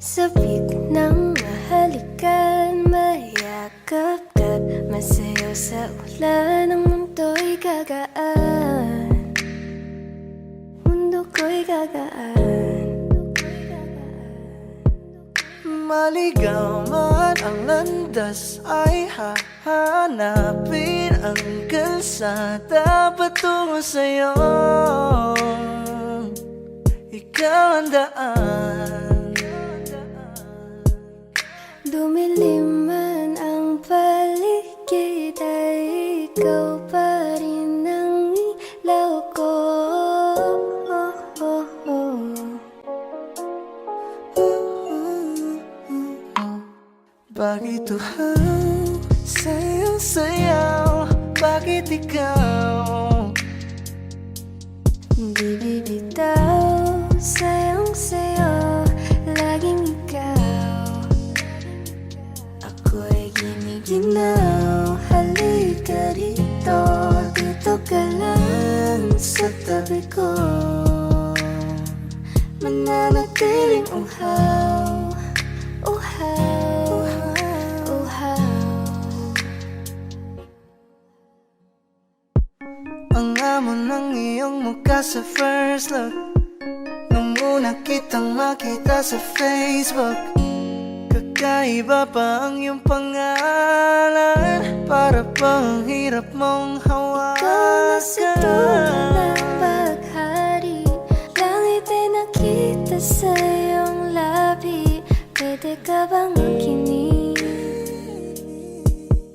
Sabik ng mahalikan, mayakap ka't masayaw sa ulan. Ang mundo'y gagaan, mundo ko'y gagaan. Maligaw man ang landas ay hahanapin ang kalsada patungo sa'yo. Ikaw ang daan. Dumilim man ang paligid ay ikaw pa rin ang ilaw ko. Bakit uhaw, sayaw-sayaw, bakit ikaw? Di bibitaw, sayang-sayo, laging ikaw. Ako'y giniginaw, halika rito, dito ka lang sa tabi ko. Mananatiling uhaw, uhaw, uhaw. Ang amon ng iyong mukha sa first look, nung una kitang makita sa Facebook. Kakaiba pa ang iyong pangalan, para bang hirap mong hawakan. Ikaw na sa dulo ng paghari, langit ay nakita sa iyong labi. Pwede ka bang makinig?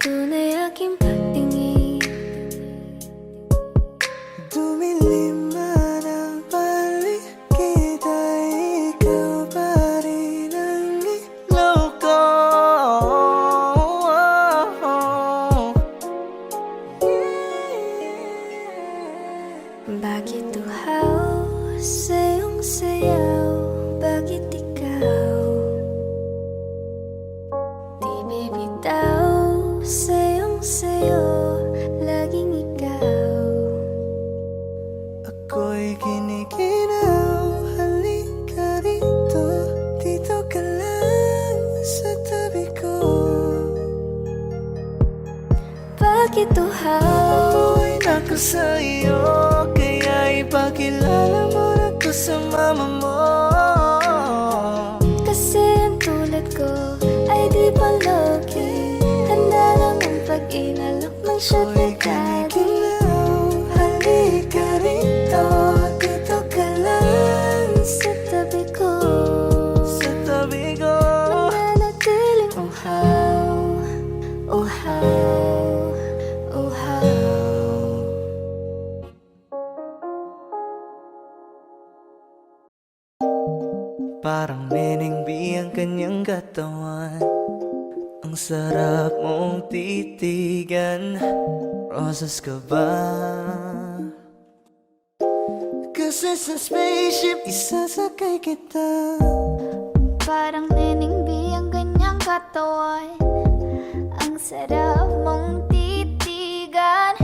Tunay aking pagtingin. Dumilim man ang paligid ay ikaw pa rin ang ilaw ko. Bakit uhaw, sayong sayaw, bakit ikaw? Di bibitaw, sayong sayo, laging ikaw. Ako'y giniginaw, halika rito, dito ka lang sa tabi ko. Bakit uhaw? Ako'y nako sa iyo, kaya ipakilala mo na ko sa mama mo. Kasi ang tulad ko ay di palogi, handa lang ang pag-inalok ng shot na kagi. Halika rito, dito ka lang Sa tabi ko, sa tabi ko. mananatiling uhaw, uhaw, uhaw. Parang Neneng B ang kanyang katawan, ang sarap mong titigan. Rosas ka ba? Kasi sa spaceship isasakay kita. Parang Neneng B ang ganyang katawan, ang sarap mong titigan.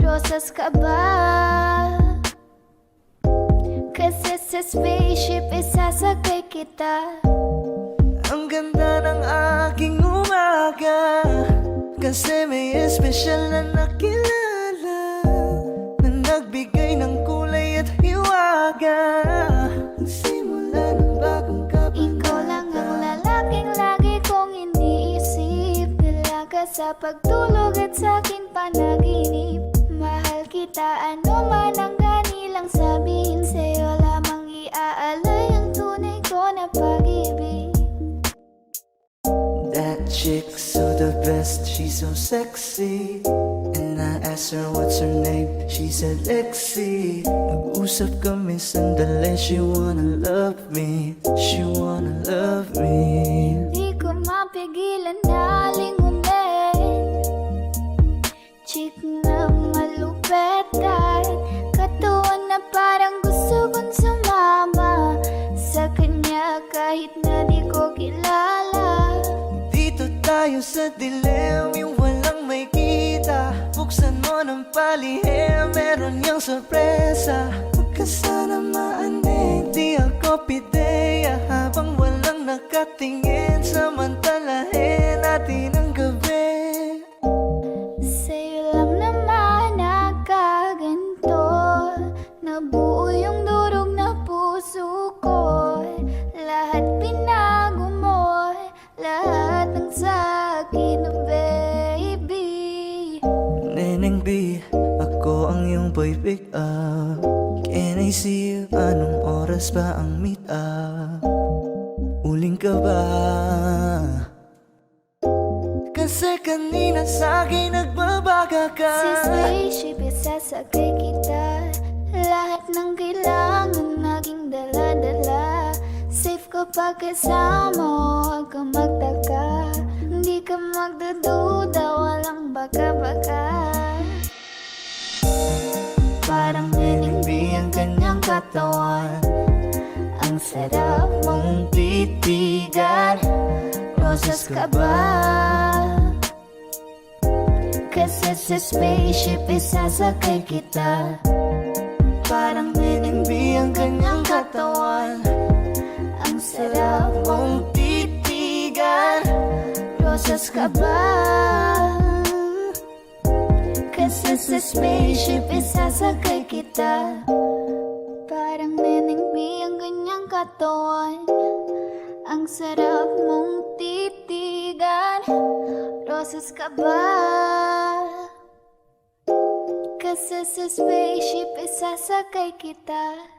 Rosas ka ba? Kasi sa spaceship isasakay kita. Ang ganda ng aking umaga, kasi may espesyal na nakilala, na nagbigay ng kulay at hiwaga. Simula ng bagong kabanata, Ikaw lang ang lalaking lagi kong iniisip. Dalaga sa pagtulog at sa aking panaginip. Mahal kita, ano man ang ganilang sabihin. Sa'yo lamang iaalay ang tunay ko na pag-ibig. that chick's so the best, she's so sexy. And I asked her what's her name, she said Lexi. Nag-usap kami sandali, she wanna love me, she wanna love me. Di ko mapigilan na lingunin. Chick na malupet at katawan na parang gusto kong sumama sa kanya kahit na di ko kilala. Dito tayo sa dilim, yung walang may kita. Buksan mo ng palihim, meron yang sorpresa. Huwag ka sana maanig, di ako pideya habang walang tingin, samantalahin natin ang gabi. Sa'yo lang naman nakaganto, nabuo yung durog na puso ko. Lahat binago mo, lahat ng sa'kin, baby. Neneng B, ako ang iyong boy pick up. Can I see you? Anong oras ba ang meet up? Uling ka ba? Kasi kanina sa'kin nagbabaga ka. Si spaceship, isasakay kita. Lahat ng kailangan naging dala-dala. Safe kapag kasama mo, huwag kang magtaka. Hindi ka magdududa, walang baka-baka. Parang Neneng ang kanyang katawan. Ang sarap mong titigan. Rosas ka ba? Kasi sa spaceship, isasakay kita. Parang Neneng ang kanyang katawan. Ang sarap Mong titigan. Rosas ka ba? Kasi sa spaceship, isasakay kita. Parang Neneng B ang ganyang katawan. Ang sarap mong titigan. Rosas ka ba? Kasi sa spaceship, isasakay kita.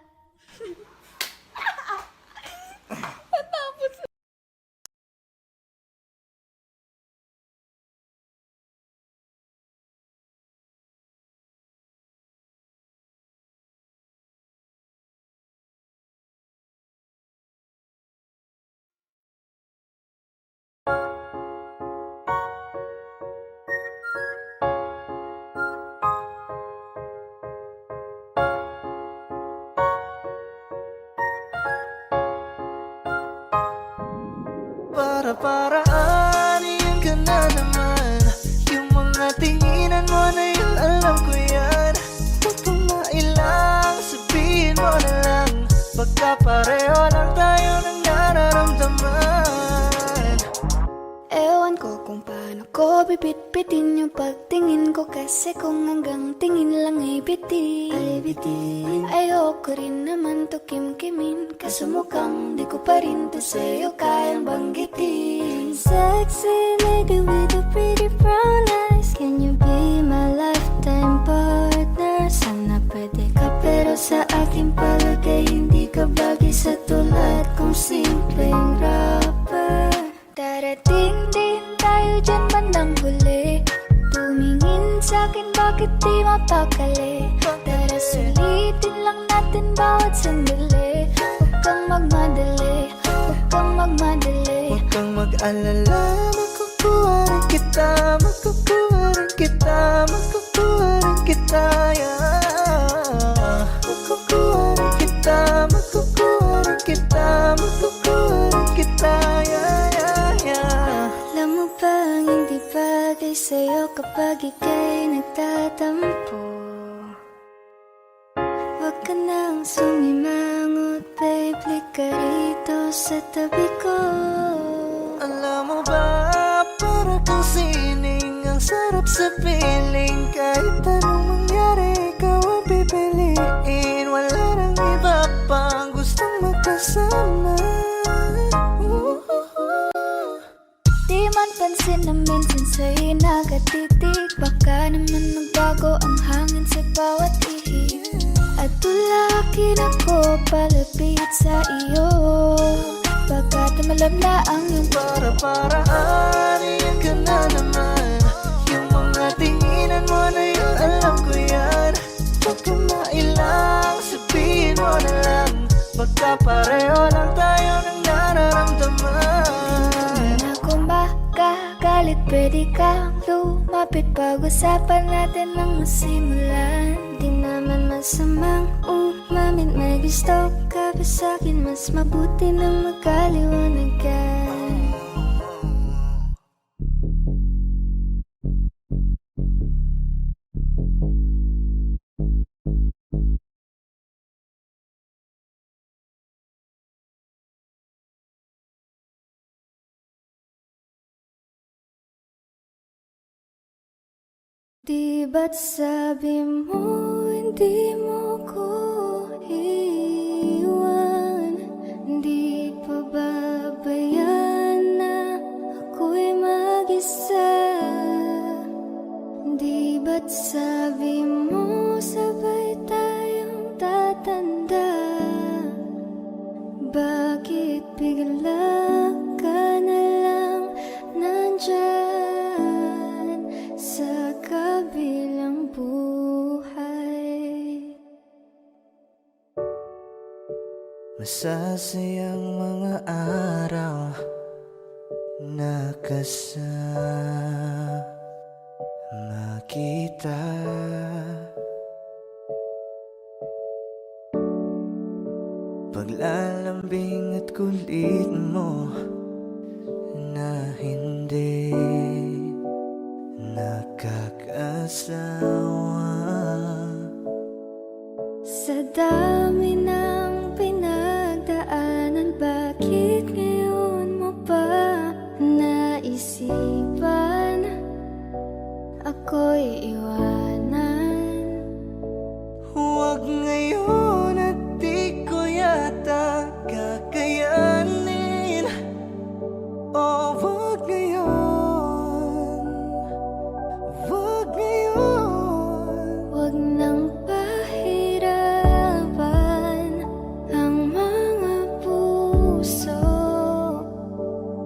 Para-paraan, yan ka na naman. Yung mga tinginan mo na yun, alam ko yan. Huwag kang mailang, sabihin mo na lang. Baka pareho lang tayo ng nararamdaman. Ewan ko kung paano ko bibit-bitin yung pagtingin ko. Kasi kung hanggang tingin lang ay bitin, ayoko rin naman to kim-kimin. Kaso mukhang di ko pa rin to sa'yo kayang banggitin. Sexy lady with the pretty brown eyes, can you be my lifetime partner? Sana pwede ka pero sa aking palagay hindi ka bagay sa tulad kong simpleng rapper. Darating din tayo dyan bandang huli. Tumingin sa'kin bakit di mapakali. Tara sulitin lang natin bawat sandali. Huwag kang magmadali, huwag kang magmadali. Huwag kang mag-alala, makukuha rin kita. Makukuha rin kita, makukuha rin kita, yeah. Makukuha rin kita, makukuha rin kita, makukuha rin kita, yeah, yeah, yeah. Alam mo bang hindi bagay sa'yo kapag ika'y nagtatampo? Huwag ka nang sumimangot, babe, lika rito sa tabi ko. Alam mo ba, para kang sining, ang sarap sa piling. Kahit anong mangyari, ikaw ang pipiliin. Wala nang iba pang gustong magkasama. Di man pansin na minsan sa'yo'y nakatitig. Baka naman magbago ang hangin sa bawat ihig. At tulakin ako palapit sa iyo. Baka tumalab na ang iyong Para-paraan, yan ka na naman. Yung mga tinginan mo na yun, alam ko yan. Huwag kang mailang, sabihin mo na lang. Baka pareho lang tayo ng nararamdaman. na kung makagalit, pwede kang lumapit. Pag-usapan natin ang masimulan. Di naman masamang umamin, may gusto ka ba sa'kin? Mas mabuti nang magkaliwanag ka. Di ba't sabi mo hindi mo ko iwan? Di pa babayan na ako'y mag-isa? Di ba't sabi mo sabay tayong tatanda? Bakit bigla ka na lang nandyan sa kabilang buhay? Masasayang mga araw na kasama kita. Paglalambing at kulit mo na hindi nakakasawa. Sa dami ng pinagdaanan, bakit ngayon mo pa naisipan ako'y iwanan? Huwag ngayon at di ko yata kakayanin. Oh, huwag ngayon, huwag ngayon. Huwag nang pahirapan ang mga puso.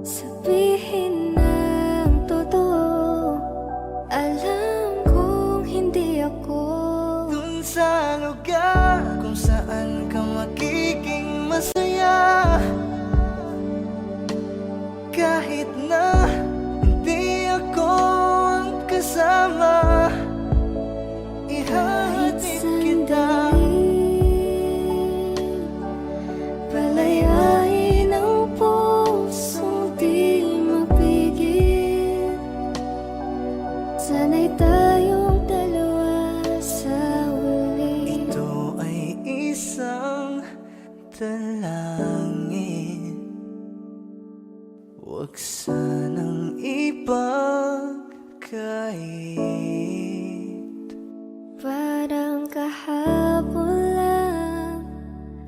Sabihin ng totoo, alam kong hindi ako. Dun sa lugar kung saan ka magiging masaya, kahit na hindi ako ang kasama, Kahit ihahatid kita. sandali, palayain ang pusong di mapigil. Sana'y tayong dalawa sa huli. Ito ay isang dalangin, huwag sanang ipagkait. Parang kahapon lang,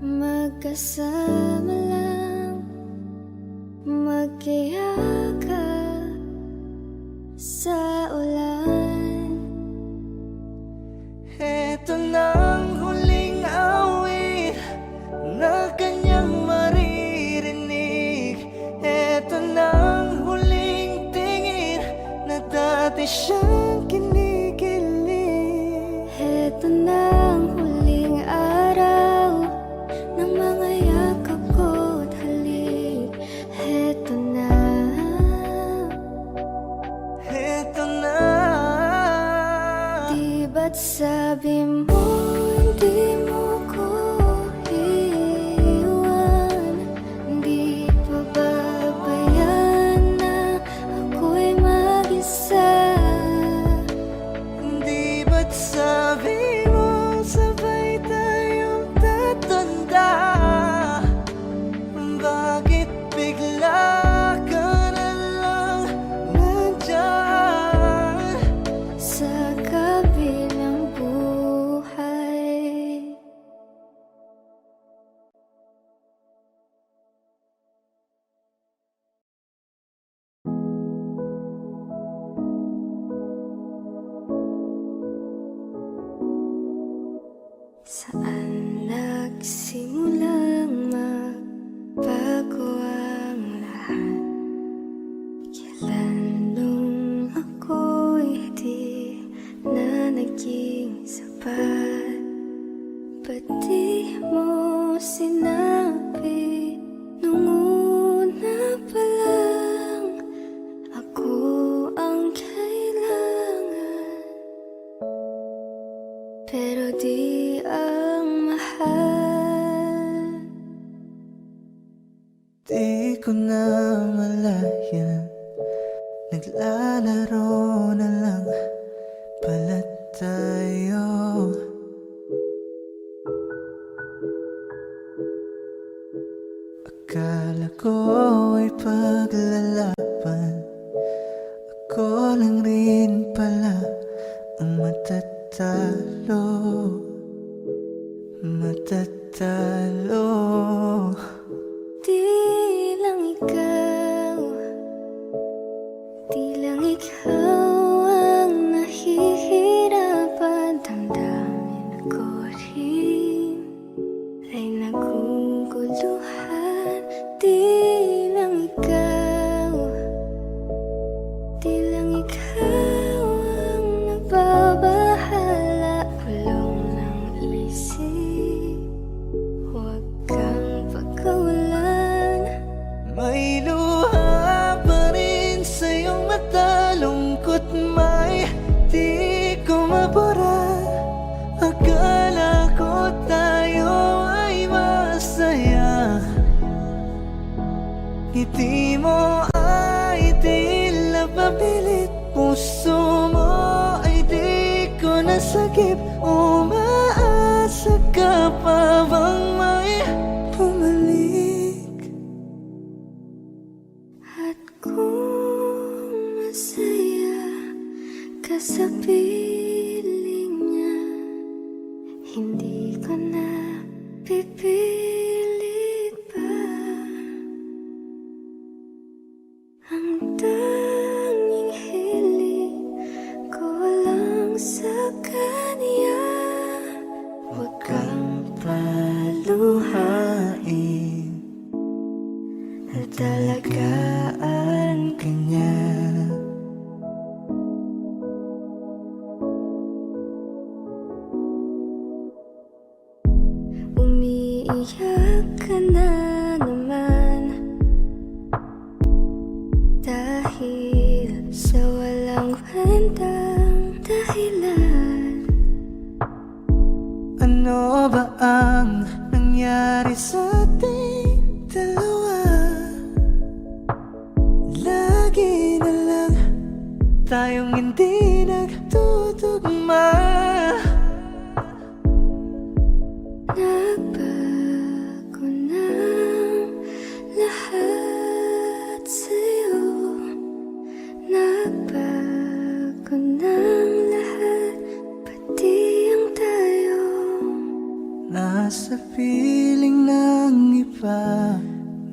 magkasama lang, magkayakap sa ulan. Heto nang huling awit na kanyang maririnig. Heto nang huling tingin na dati siyang kinikilig. Heto na ang huling araw ng mga yakap ko't halik. Heto na. Heto na. Di ba't sabi mo hindi mo ko iwan? Di pa babayan na ako'y mag-isa? Di ba't sabi mo sabay tayong tatanda? Bakit bigla ka na lang nandyan Sa kabilang buhay. Saan nagsimulang magbago ang lahat? Kailan nung ako'y di na naging sapat? Ba't di mo sinabi nung una pa lang ako ang kailangan? Pero di ang mahal. Di ko na malayan, naglalaro na lang pala tayo. Akala ko ay paglalaban, ako lang rin pala ang Ngiti mo ay tila papilit, puso mo ay di ko nasagip. Umaasa ka pa bang may bumalik? At kung masaya ka sa piling niya, hindi ko na pipilit pa. Ang tanging hiling ko lang sa kanya, Huwag kang paluhain at alagaan ka niya. umiiyak ka na naman dahil sa walang kwentang dahilan. Ano ba ang nangyari sa ating dalawa? Lagi na lang tayong hindi nagtutugma. Nagbago ng lahat sa'yo, nagbago ng lahat, pati ang tayo. Nasa piling ng iba,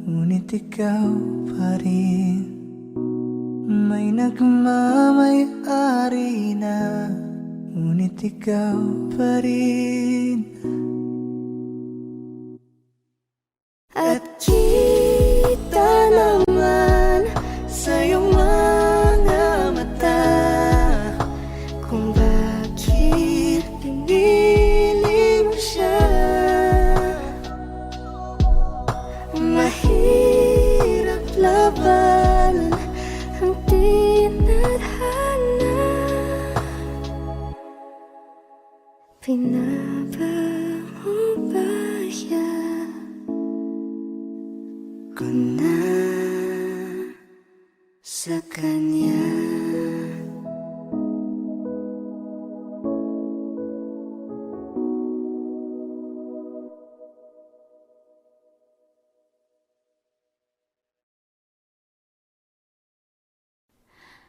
ngunit ikaw pa rin. May nagmamay-ari na, ngunit ikaw pa rin. At kita naman sa iyong mga mata kung bakit pinili mo siya. Mahirap labanan ang tinadhana. Pinabango ba yan ko na sa kanya?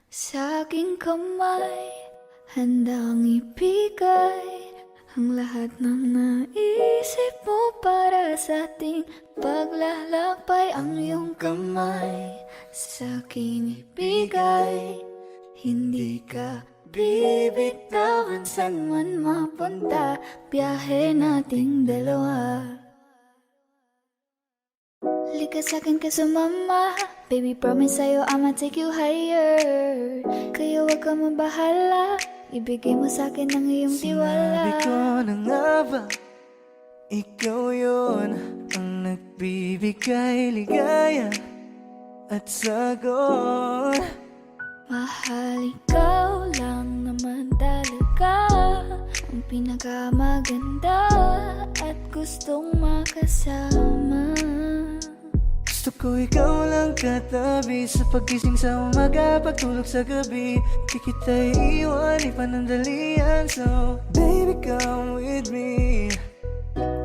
Sa aking kamay, handang ibigay ang lahat ng naisip mo para sa ating paglalakbay. Ang iyong kamay sa akin ibigay, hindi ka bibitawan saan man mapunta, biyahe nating dalawa. Lika sa'kin ka sumama, baby promise sa'yo I'ma take you higher. Kaya wag ka mabahala, ibigay mo sa'kin ang iyong tiwala. Sinabi ko na nga ba, ikaw yun ang nagbibigay ligaya at sagot. Mahal, ikaw lang naman talaga ang pinakamaganda at gustong makasama. Gusto ko ikaw lang katabi sa paggising sa umaga, pagtulog sa gabi. Di kita iiwan, di panandalian. So baby come with me.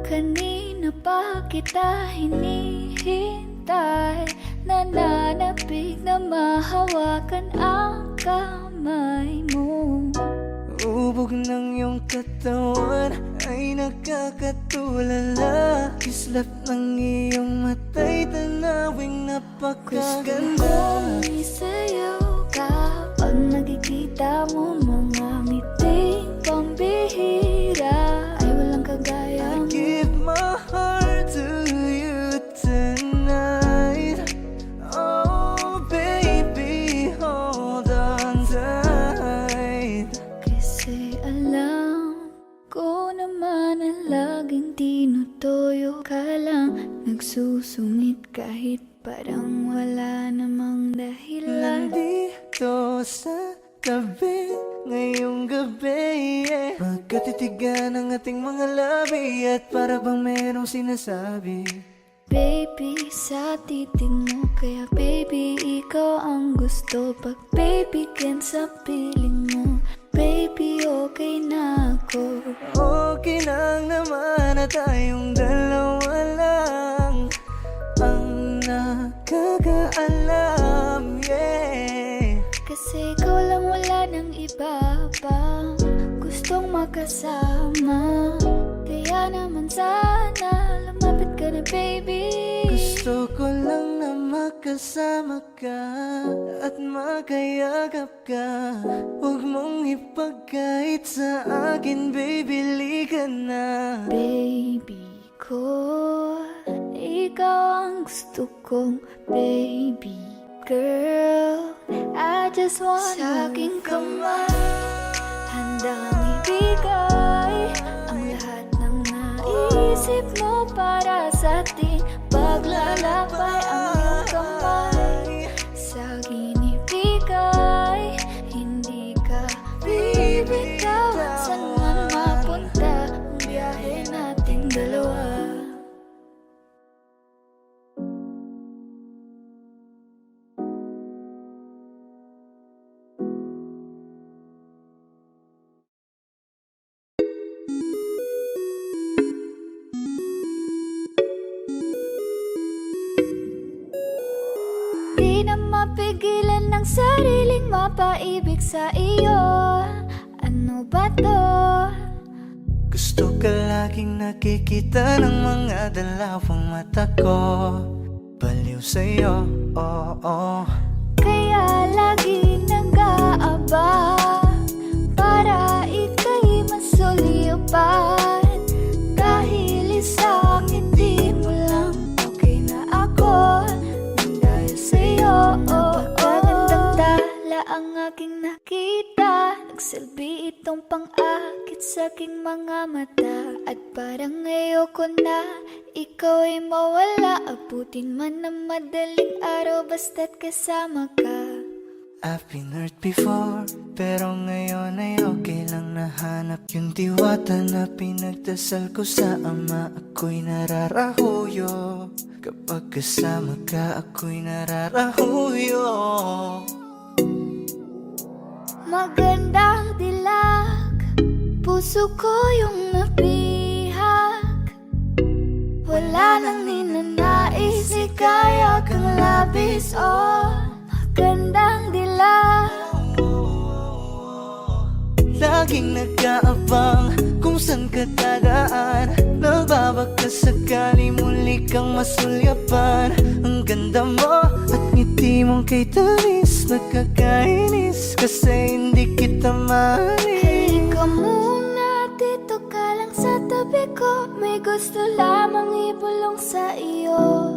Kanina pa kita hinihintay, nananapig na mahawakan ang kamay mo. Ubog ng iyong katawan ay nakakatulala. Kislap ng iyong mata'y tanawing napakaganda. Kung isayaw ka pag nakikita mo mga ngiting pambihira, ay walang kagaya mo. Give my heart to you tonight. Oh baby, hold on tight. Kasi alam ko naman na laging tinutoyo ka lang, nagsusungit kahit parang wala namang dahilan. Nandito sa tabi ngayong gabi, Magkatitigan ang ating mga labi at para bang merong sinasabi. baby, sa titig mo. Kaya baby, ikaw ang gusto. Pag baby, can sa piling mo. Baby, okay na ako. Okay lang naman na tayong dalawa lang ang nakakaalam, yeah. Kasi ikaw lang, wala nang iba pa gustong makasama. Kaya naman sana lumapit ka na baby. Gusto ko lang na makasama ka at makayagap ka. Huwag mong ipagkait sa akin, baby, liga na. Baby ko, ikaw ang gusto kong baby girl. I just want sa aking kamay, handang ibigay ang lahat ng naisip mo para sa atin. Paglalakbay ang iyong kamay, sa akin ibigay. Hindi ka bibitawan, saan man mapunta ang biyahe nating dalawa. Di na mapigilan ng sariling mapaibig sa iyo. Ano ba to? Gusto ka laging nakikita ng mga dalawang mata ko. Baliw sa'yo, oo. Kaya lagi nag-aaba para ika'y masulipan. Dahil isang ngiti mo lang, okay na ako nang dahil sa'yo. Napakagandang tala ang aking nakita. Nagsilbi itong pang-akit sa aking mga mata. At parang ayoko na ikaw ay mawala. Abutin man ng madaling araw basta't kasama ka. I've been hurt before, pero ngayon ay okay lang. Nahanap yung diwata na pinagdasal ko sa ama. Ako'y nararahuyo, kapag kasama ka ako'y nararahuyo. Magandang dilag, puso ko yung nabihag. Wala nang ninanais, ikaya kang labis, oh. Magandang dilag. Laging nag-aabang kung saan ka dadaan. Nagbabaka sakali muli kang masulyapan. Ang ganda mo at ngiti mong kay tamis. Nakakainis kasi hindi kita mahalin. Halika muna, dito ka lang sa tabi ko. May gusto lamang ibulong sa iyo.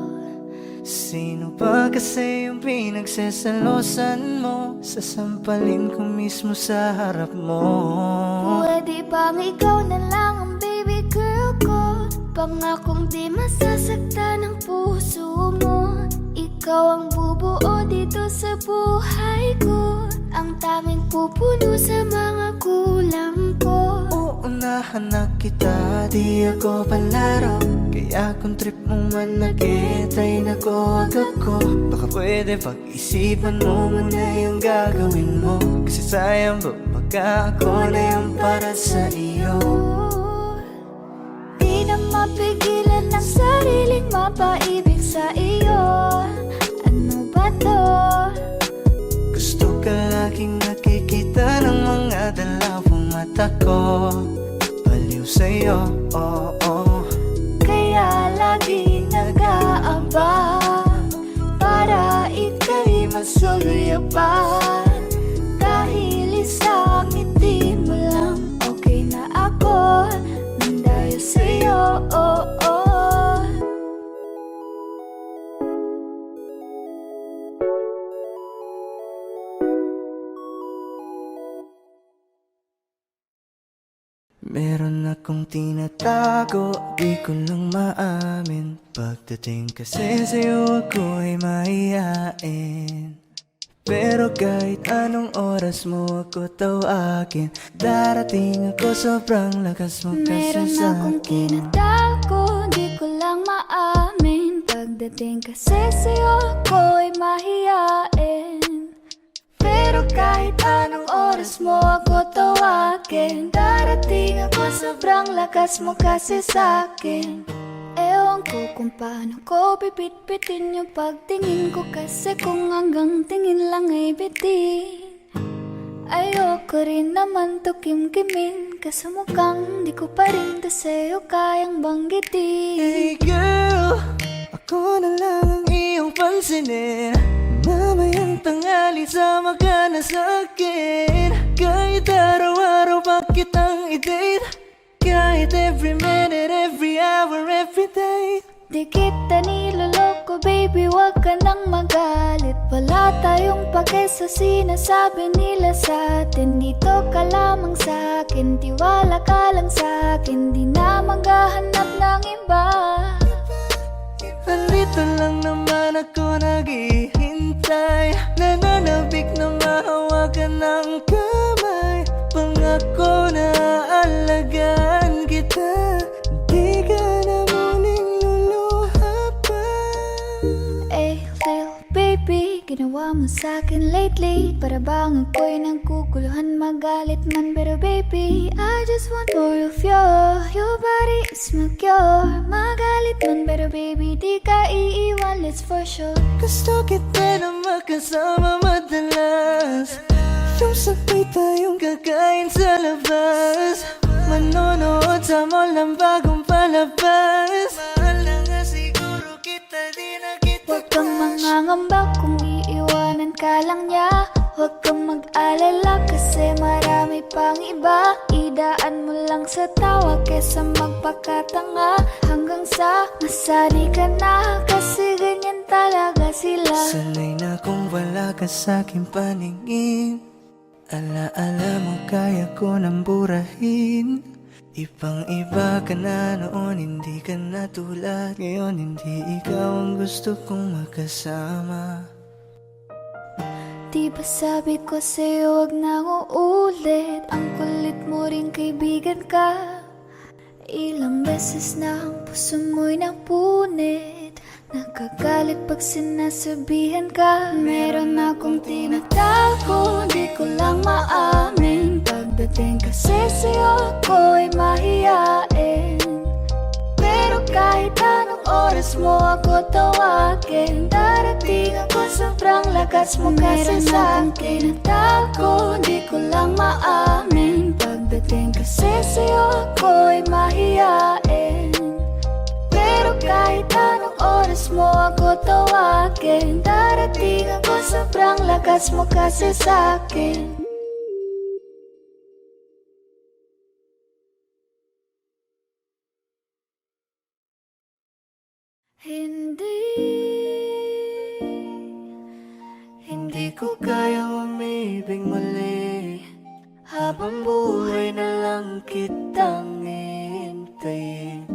Sino ba kasi yung pinagsasalosan mo? Sasampalin ko mismo sa harap mo. Pwede bang ikaw na lang ang baby girl ko? Pangakong di masasaktan ang puso mo. Ikaw ang bubuo dito sa buhay ko. Ang tanging pupuno sa mga kulang ko. Uunahan na kita, di ako palaro. Kaya kung trip mo man nag-etay na ko ako. Baka pwede pag-isipan mo muna yung gagawin mo. Kasi sayang ba pagka ako na yung para sa iyo. Di na mapigilan ng sariling mapaibig sa iyo. Ano ba to? Gusto ka laging nakikita ng mga dalawang mata ko. Baliw sa'yo, oo. Kaya lagi nag-aaba para ika'y masulyapan. Dahil isang ngiti mo lang, okay na ako nang dahil sa'yo, oo. Meron akong tinatago, di ko lang maamin. Pagdating kasi sa'yo ako ay mahihain. Pero kahit anong oras mo ako tawagin, darating ako, sobrang lakas mo kasi Meron akong sa'kin. tinatago, di ko lang maamin. Pagdating kasi sa'yo ako'y mahiyain, pero kahit anong oras mo ako tawagin, darating ako, sobrang lakas mo kasi sa'kin. Ewan ko kung paano ko pipit-pitin yung pagtingin ko, kasi kung hanggang tingin lang ay bitin. Ayoko rin naman to kim-kimin, kaso mukhang di ko pa rin to sa'yo kayang banggitin. Hey girl, ako na lang ang iyong pansinin. Mamayang tanghali sama ka na sa'kin. Kahit araw-araw pa kitang i-date, kahit every minute, every hour, every day. Di kita niloloko baby, wag ka nang magalit. Wala tayong pake sa sinasabi nila sa'tin. Dito ka lamang sa'kin, tiwala ka lang sa'kin. Di na maghahanap ng iba. Nandito lang naman ako naghihintay, nananabik na mahawakan ng kamay. Pangako na alagaan kita, di ka na muling luluha pa. Eh, little baby, ginawa mo sa'kin lately, para bang ako'y nagkukuluhan, magalit man. Pero baby, I just want more of you. Your body is my cure. Magalit man, pero baby, di ka iiwan, let's for sure. Gusto kita na makasama madalas, yung sabay tayong kakain sa labas, manonood sa mall ng bagong palabas. Mahal na nga siguro kita, di na kita Huwag kang mangangamba kung iiwanan ka lang niya. Huwag kang mag-alala kasi marami pang iba. Idaan mo lang sa tawa kesa magpakatanga, hanggang sa masanay ka na, kasi ganyan talaga sila. Sanay na kung wala ka sa'king paningin. Ala-ala mo kaya ko nang burahin. Ibang iba ka na noon, hindi ka na tulad ngayon. Hindi ikaw ang gusto kong makasama. Di ba sabi ko sa'yo wag nang uulit? Ang kulit mo rin kaibigan ka. Ilang beses na ang puso mo'y napunit, nakagalit pag sinasabihan ka. Meron akong tinatago, di ko lang maamin. Pagdating kasi sa'yo ako'y mahiyain, pero kahit anong oras mo ako tawagin, darating ako, sobrang lakas mo kasi sa'kin. Tinatago, di ko lang maamin. Pagdating kasi sa'yo ako'y mahiyain, pero kahit anong oras mo ako tawagin, darating ako, sobrang lakas mo kasi sa'kin. Hindi ko kaya umibig muli, habang buhay na lang kitang hintayin.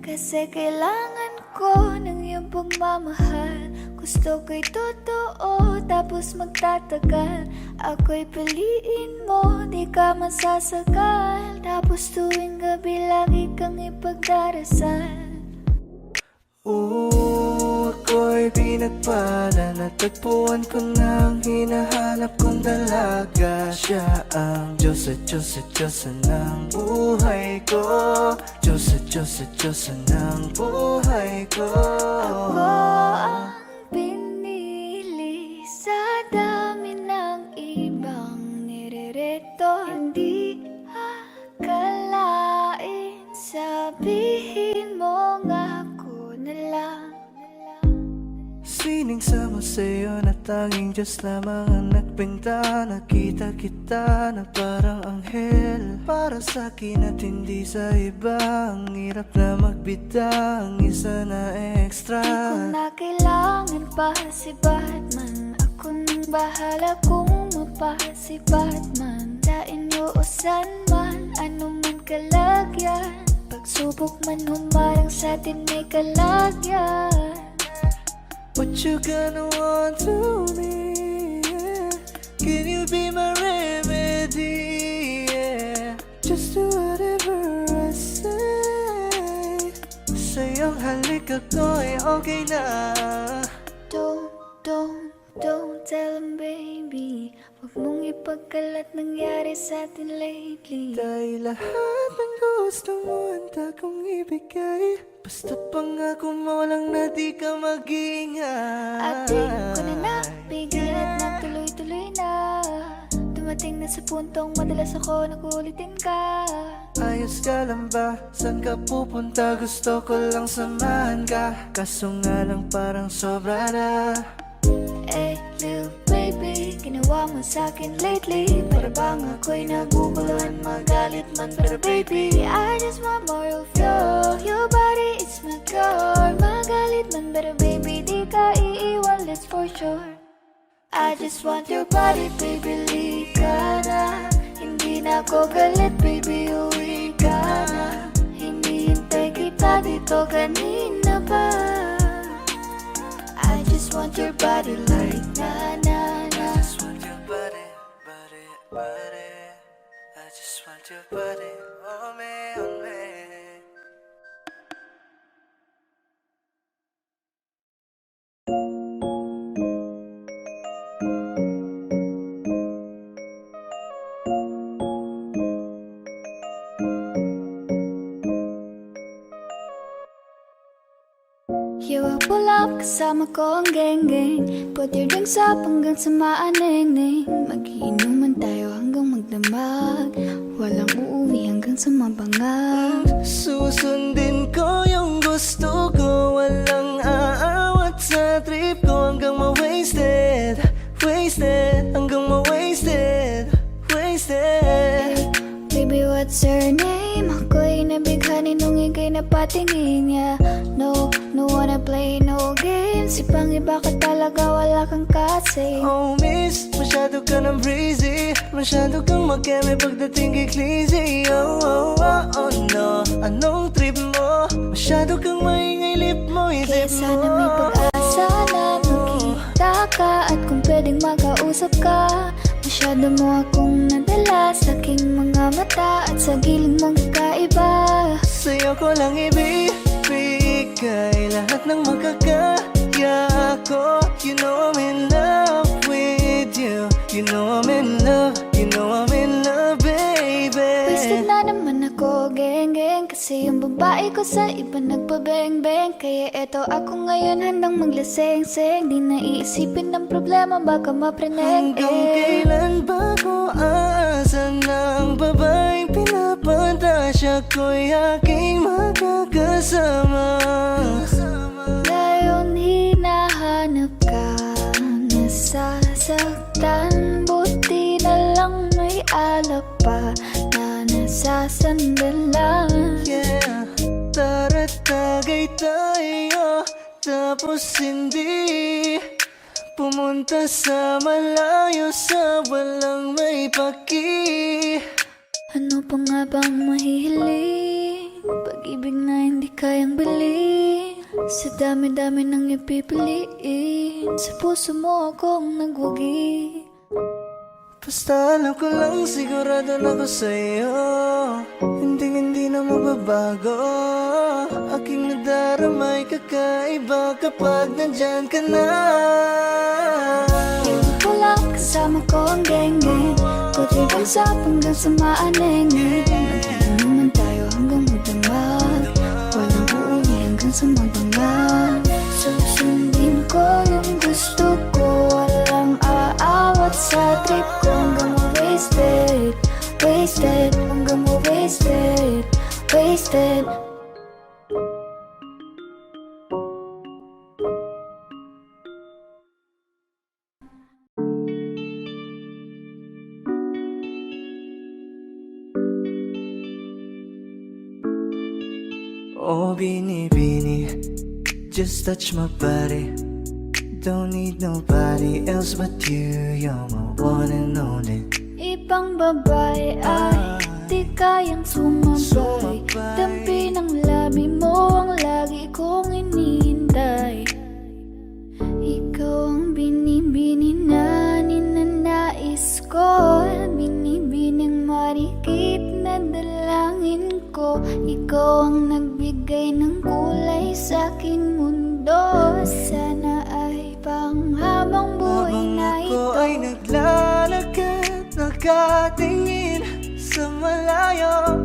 Kasi kailangan ko ng iyong pagmamahal. Gusto ko'y totoo, tapos magtatagal. Ako'y piliin mo, di ka masasagal. Tapos tuwing gabi lagi kang ipagdarasal. Ako'y pinagpala, natagpuan ko ng hinahanap kong dalaga. Siya ang Diyos at Diyos at Diyosa ng buhay ko. Diyos at Diyos at Diyosa ng buhay ko. Ako ang pinili sa dami ng ibang nirereto. Hindi akalain, sabihin mo nga ako na lang. Sining sama sa'yo na tanging Diyos lamang ang nagbenta. Nakita kita na parang anghel para sa'kin at hindi sa iba. Ang hirap na magbida, ang isa na extra. Di ko na kailangan pa si Batman. Ako nang bahala kung mapasi Batman. Sa inyo o san man, ano man kalagyan. Pagsubok man humarang sa'tin may kalagyan. What you gonna want to me, yeah? Can you be my remedy, yeah? Just do whatever I say. Sa iyong halik ako'y okay na. Don't tell him, baby. Huwag mong ipagkalat nangyari sa atin lately. Dahil lahat ng gusto mo handa kong ibigay. Basta pangako mo lang na di ka mag-iingay. At di ko na napigil at nagtuloy-tuloy na. Dumating na sa puntong madalas ako nakulitin ka. Ayos ka lang ba? Saan ka pupunta? Gusto ko lang samahan ka. Kaso nga lang parang sobra na. Eh, little baby, ginawa mo sa'kin lately. Para bang ako'y naguguluhan, magalit man. Pero baby, I just want more of you. Your body is my cure. Magalit man, pero baby, di ka iiwan, that's for sure. I just want your body, baby, lika na. Hindi na ako galit, baby, uwi ka na. Hindi hintay kita dito kanina pa. I just want your body like na na na. I just want your body, body, body. I just want your body on me, on me. You will pull up, kasama ko ang geng-geng. Put your drinks up hanggang sa maaneng-neng. Mag-iinuman tayo hanggang magdamag. Walang uuwi hanggang sa mabangag. Susundin ko yung gusto ko. Walang aawat sa trip ko. Hanggang ma-wasted, wasted. Hanggang ma-wasted, wasted. Baby, what's your name? Ako'y nabighanin nung ika'y napatingin niya. No wanna play no games. Ibang iba ka talaga, wala kang kasi. Oh miss, masyado ka ng breezy. Masyado kang makeme pagdating kay Clizzy. Oh no, anong trip mo? Masyado kang maingay lip mo, Kaya isip sana may mo. pag-asa na magkita ka. At kung pwedeng makausap ka. Masyado mo akong nadala sa aking mga mata. At sa giling mong kakaiba. Sa'yo ko lang ibibigay lahat ng makakaya ko. You know I'm in love with you. You know I'm in love, you know I'm in love, baby. Wasted na naman ako, geng-geng. Kasi yung babae ko sa iba nagpabeng-beng. Kaya eto ako ngayon handang maglaseng-seng. Di na iisipin ng problema, baka mapreneng. Hanggang kailan ba ko aasa ng babaeng pinapantasya ko'y aking makakasama? Ngayon hinahanap ka, nasasaktan. Buti na lang may alap pa na nasasandan lang. Yeah, tara't tagay tayo. Tapos hindi pumunta sa malayo, sa walang may paki. Ano pa nga bang mahihiling? Pag-ibig na hindi kayang bilhin. Sa dami-dami nang ipipiliin. Sa puso mo akong nagwagi. Basta alam ko lang, sigurado na ako sa'yo. Hindi na mababago. Aking nadaramay kakaiba kapag nandyan ka na. Ko lang kasama ko ang geng-geng. Kutripan sa hanggang sa maaneng-neng. Mag-inuman tayo hanggang magdamag. Walang uuwi hanggang sa mabangag. Susundin ko yung gusto ko. Walang aawat sa trip ko. Hanggang ma-wasted, wasted. Hanggang ma-wasted, wasted. Oh, Bini, just touch my body. Don't need nobody else but you. You're my one and only. Ibang babae ay di kayang sumabay. Dampi ng labi mo ang lagi kong inihintay. Ikaw ang binibini na ninanais ko. Binibining marikit na dalangin ko. Ikaw ang nagbigay Magbigay ng kulay sa aking mundo. Sana ay panghabang buhay Habang na ako ito. ay naglalakad, nakatingin sa malayo,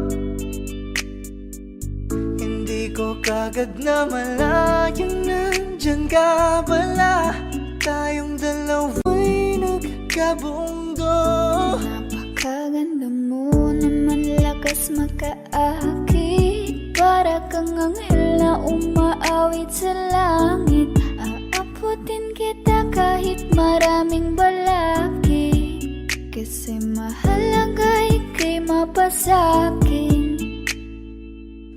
hindi ko kagad na malayang nandyan ka pala. Tayong dalawa'y nagkabundo. Napakaganda mo naman, lakas makaakit. Para kang anghel na umaawit sa langit. Aabutin kita kahit maraming balakid. Kasi mahalaga ika'y mapasakin.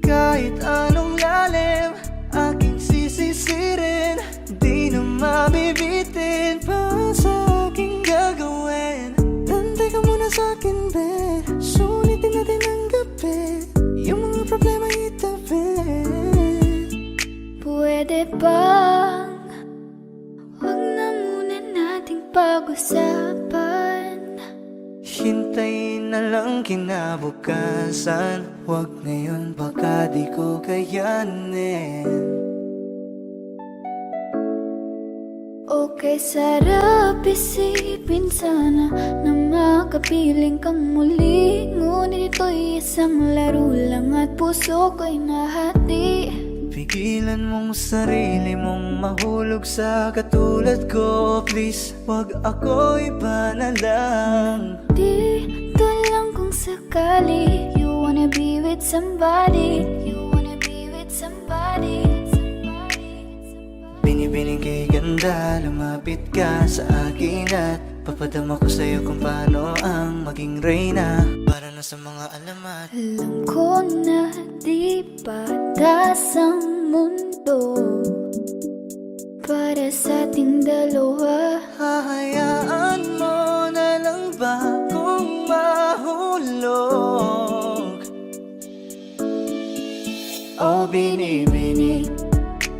Kahit anong lalim, aking sisisirin, di na mabibitin pa sa aking gagawin. Tantay ka muna sa'kin, be. Sulitin natin ang gabi, yung mga problema itabi. Pwede bang wag na muna nating pag-usapan? Hintayin na lang kinabukasan, wag ngayon baka di ko kayanin. Okay, sarap isipin sana na makapiling kang muli. Ngunit ito'y isang laro lang at puso ko'y nahati. Pigilan mong sarili mong mahulog sa katulad ko. Please, wag ako'y ba na lang. Dito lang kung sakali you wanna be with somebody. You wanna be with somebody. Binibining kay ganda, lumapit ka sa akin at papadama ko sa'yo kung paano ang maging reyna. Para na sa mga alamat. Alam ko na di patas ang mundo para sa ating dalawa. Hahayaan mo na lang ba kung mahulog? Oh, bini-bini,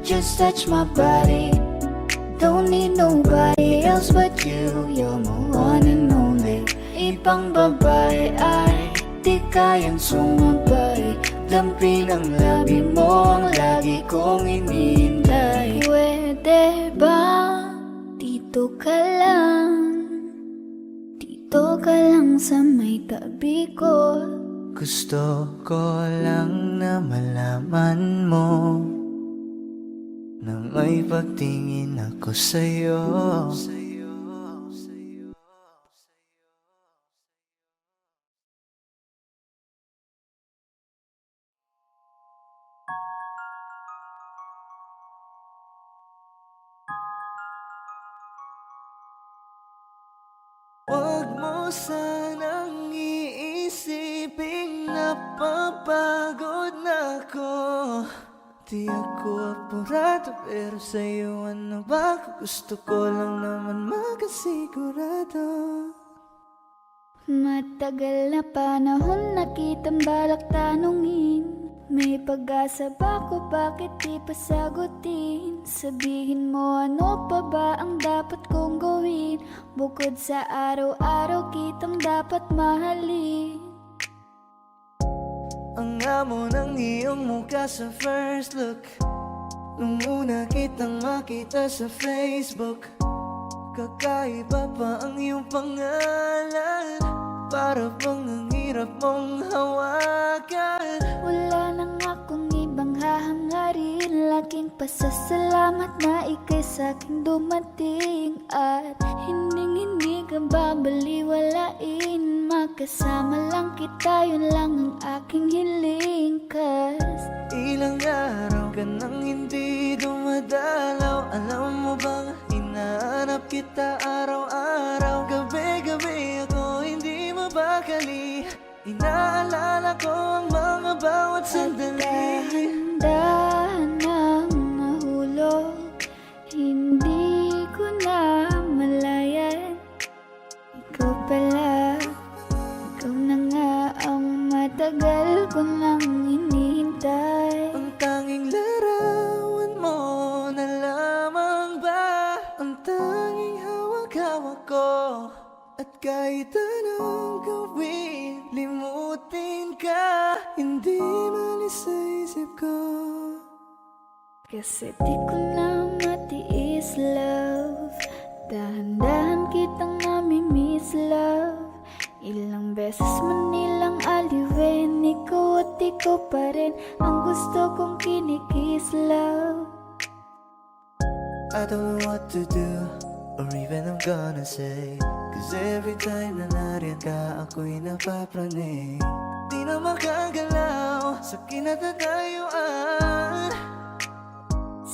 just touch my body. Don't need nobody else but you. You're my one and only. Ibang babae ay di kayang sumabay. Dampi ng labi mo ang lagi kong inihintay. Pwede ba dito ka lang? Dito ka lang sa may tabi ko. Gusto ko lang na malaman mo na may pagtingin ako sa'yo. Huwag mo sanang iisiping napapagod na ako. Di ako apurado, pero sa'yo ano ba? Gusto ko lang naman makasigurado. Matagal na panahon na kitang balak tanungin. May pag-asa ba ko, bakit di pa sagutin? Sabihin mo ano pa ba ang dapat kong gawin? Bukod sa araw-araw kitang dapat mahalin. Ang amo ng iyong mukha sa first look, nung una kitang makita sa Facebook. Kakaiba pa ang iyong pangalan, para bang ang hirap mong hawakan. Wala nang akong ibang hahangarin, laking pasasalamat na ika'y sa'king dumating. At hindi ka babaliwalain, makasama lang kita, yun lang ang aking hiling. Cause Ilang araw ka nang hindi dumadalaw. Alam mo bang hinahanap kita araw-araw? Gabi-gabi ako hindi mapakali, inaalala ko ang mga bawat sandali. dahan nang nahulog, hindi ko na malayan. Ikaw pala, ikaw na nga ang matagal ko nang hinihintay. Ang tanging larawan mo na lamang ba ang tanging hawak-hawak ko? At kahit anong gawin, limutin ka, hindi malis sa isip ko. Kasi di ko na matiis, love. Dahan-dahan kitang nami-miss, love. Ilang beses man nilang aliwin, ikaw at ikaw pa rin ang gusto kong kinikis, love. I don't know what to do, or even I'm gonna say. Cause every time na nariyan ka, ako'y napapraning. Di na makagalaw sa kinatatayuan.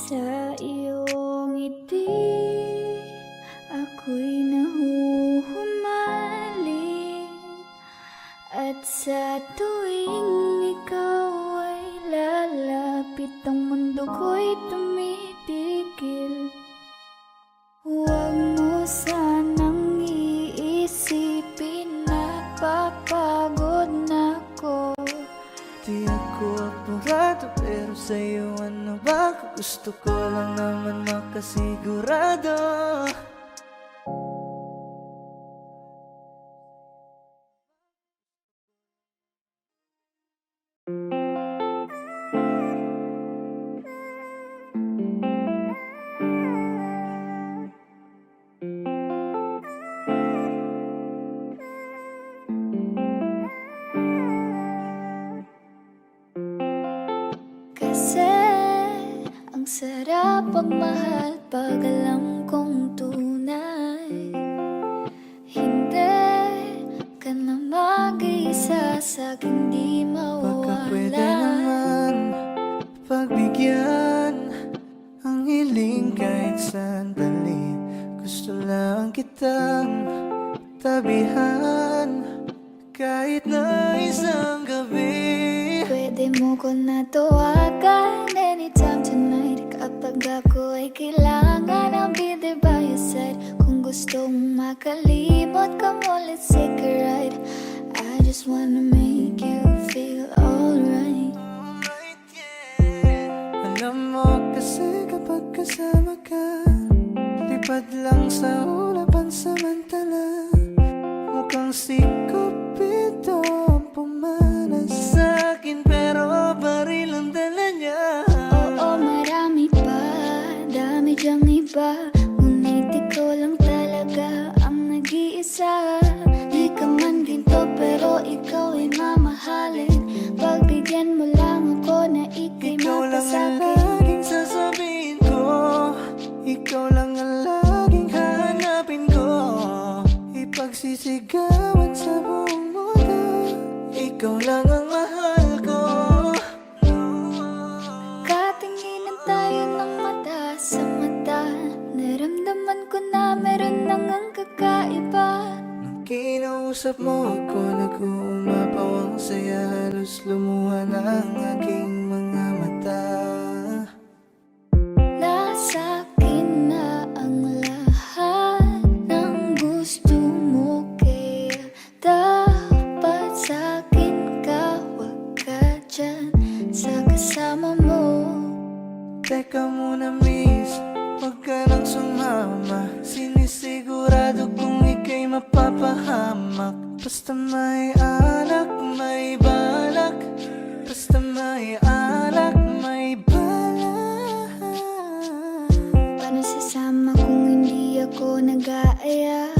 Sa iyong ngiti, ako'y nahuhumaling. At sa tuwing ikaw ay lalapit, ang mundo ko'y tumitigil. Huwag mo sanang iisipin na papagod na ako. Di ako apurado, pero sa'yo ano ba? Gusto ko lang naman makasigurado. Kasi ang sarap pagmahal pag alam kong tunay. Hindi ka na mag-iisa sa'king di Baka pwede mawala. naman pagbigyan ang hiling kahit sandali. Gusto lang kitang tabihan kahit na isang gabi. Pwede mo ko na tawagan anytime tonight. Kapag ako ay kailangan, I'll be there by your side. Kung gusto mong makalimot ka mo, let's take a ride. I just wanna make you feel alright. Alright, yeah. Alam mo kasi kapag kasama ka, lipad lang sa ulapan samantala. Mukhang si Cupido ang pumanas sa'kin, pero baril ang dala niya. Oo, marami pa, dami dyang iba. Ngunit ikaw lang talaga ang nag-iisa. Di ka man ginto pero ikaw ay mamahalin. Pagbigyan mo lang ako na ika'y Ikaw lang ang mapasakit. laging sasabihin ko, ikaw lang ang laging hanapin ko. Ipagsisigawan sa buong mundo, ikaw lang ang mahal ko. Katinginan tayo ng mata sa mata. Naramdaman ko na meron nang ang kakaiba. Nung kinausap mo ako, nag-uumapaw ang saya. Halos lumuha na ang aking mga mata. Nasa akin na ang lahat ng gusto mo, kaya dapat sa akin ka, wag ka dyan sa kasama mo. Teka muna miss, huwag ka nang sumama. Sinisigurado kung ika'y mapapahamak. Basta may alak, may balak. Basta may alak, may balak. Paano sasama kung hindi ako nag-aaya?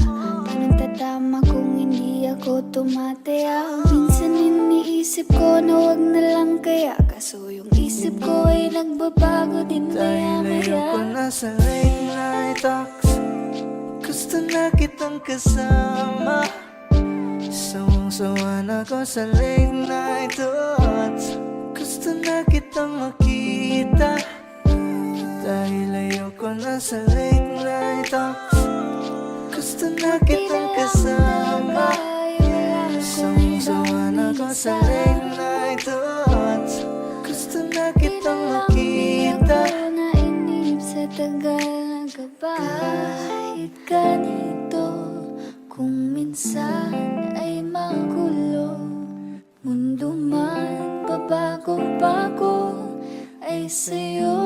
Paano tatama kung hindi ako tumataya? Minsan iniisip ko na wag na lang kaya, kaso yung isip ko ay nagbabago din Dahil ayoko maya-maya. na sa late night talks, gusto na kitang kasama. Sawang-sawa na ko sa late night thoughts, gusto na kitang makita. Dahil ayoko na sa late night talks, gusto na kitang kasama. Sawang-sawa na ko sa late night thoughts, gusto na kitang makita. Ako nainip sa tagal na gabay. Kahit ganito, kung minsan ay magulo, mundo man pabago-bago, ay sa'yo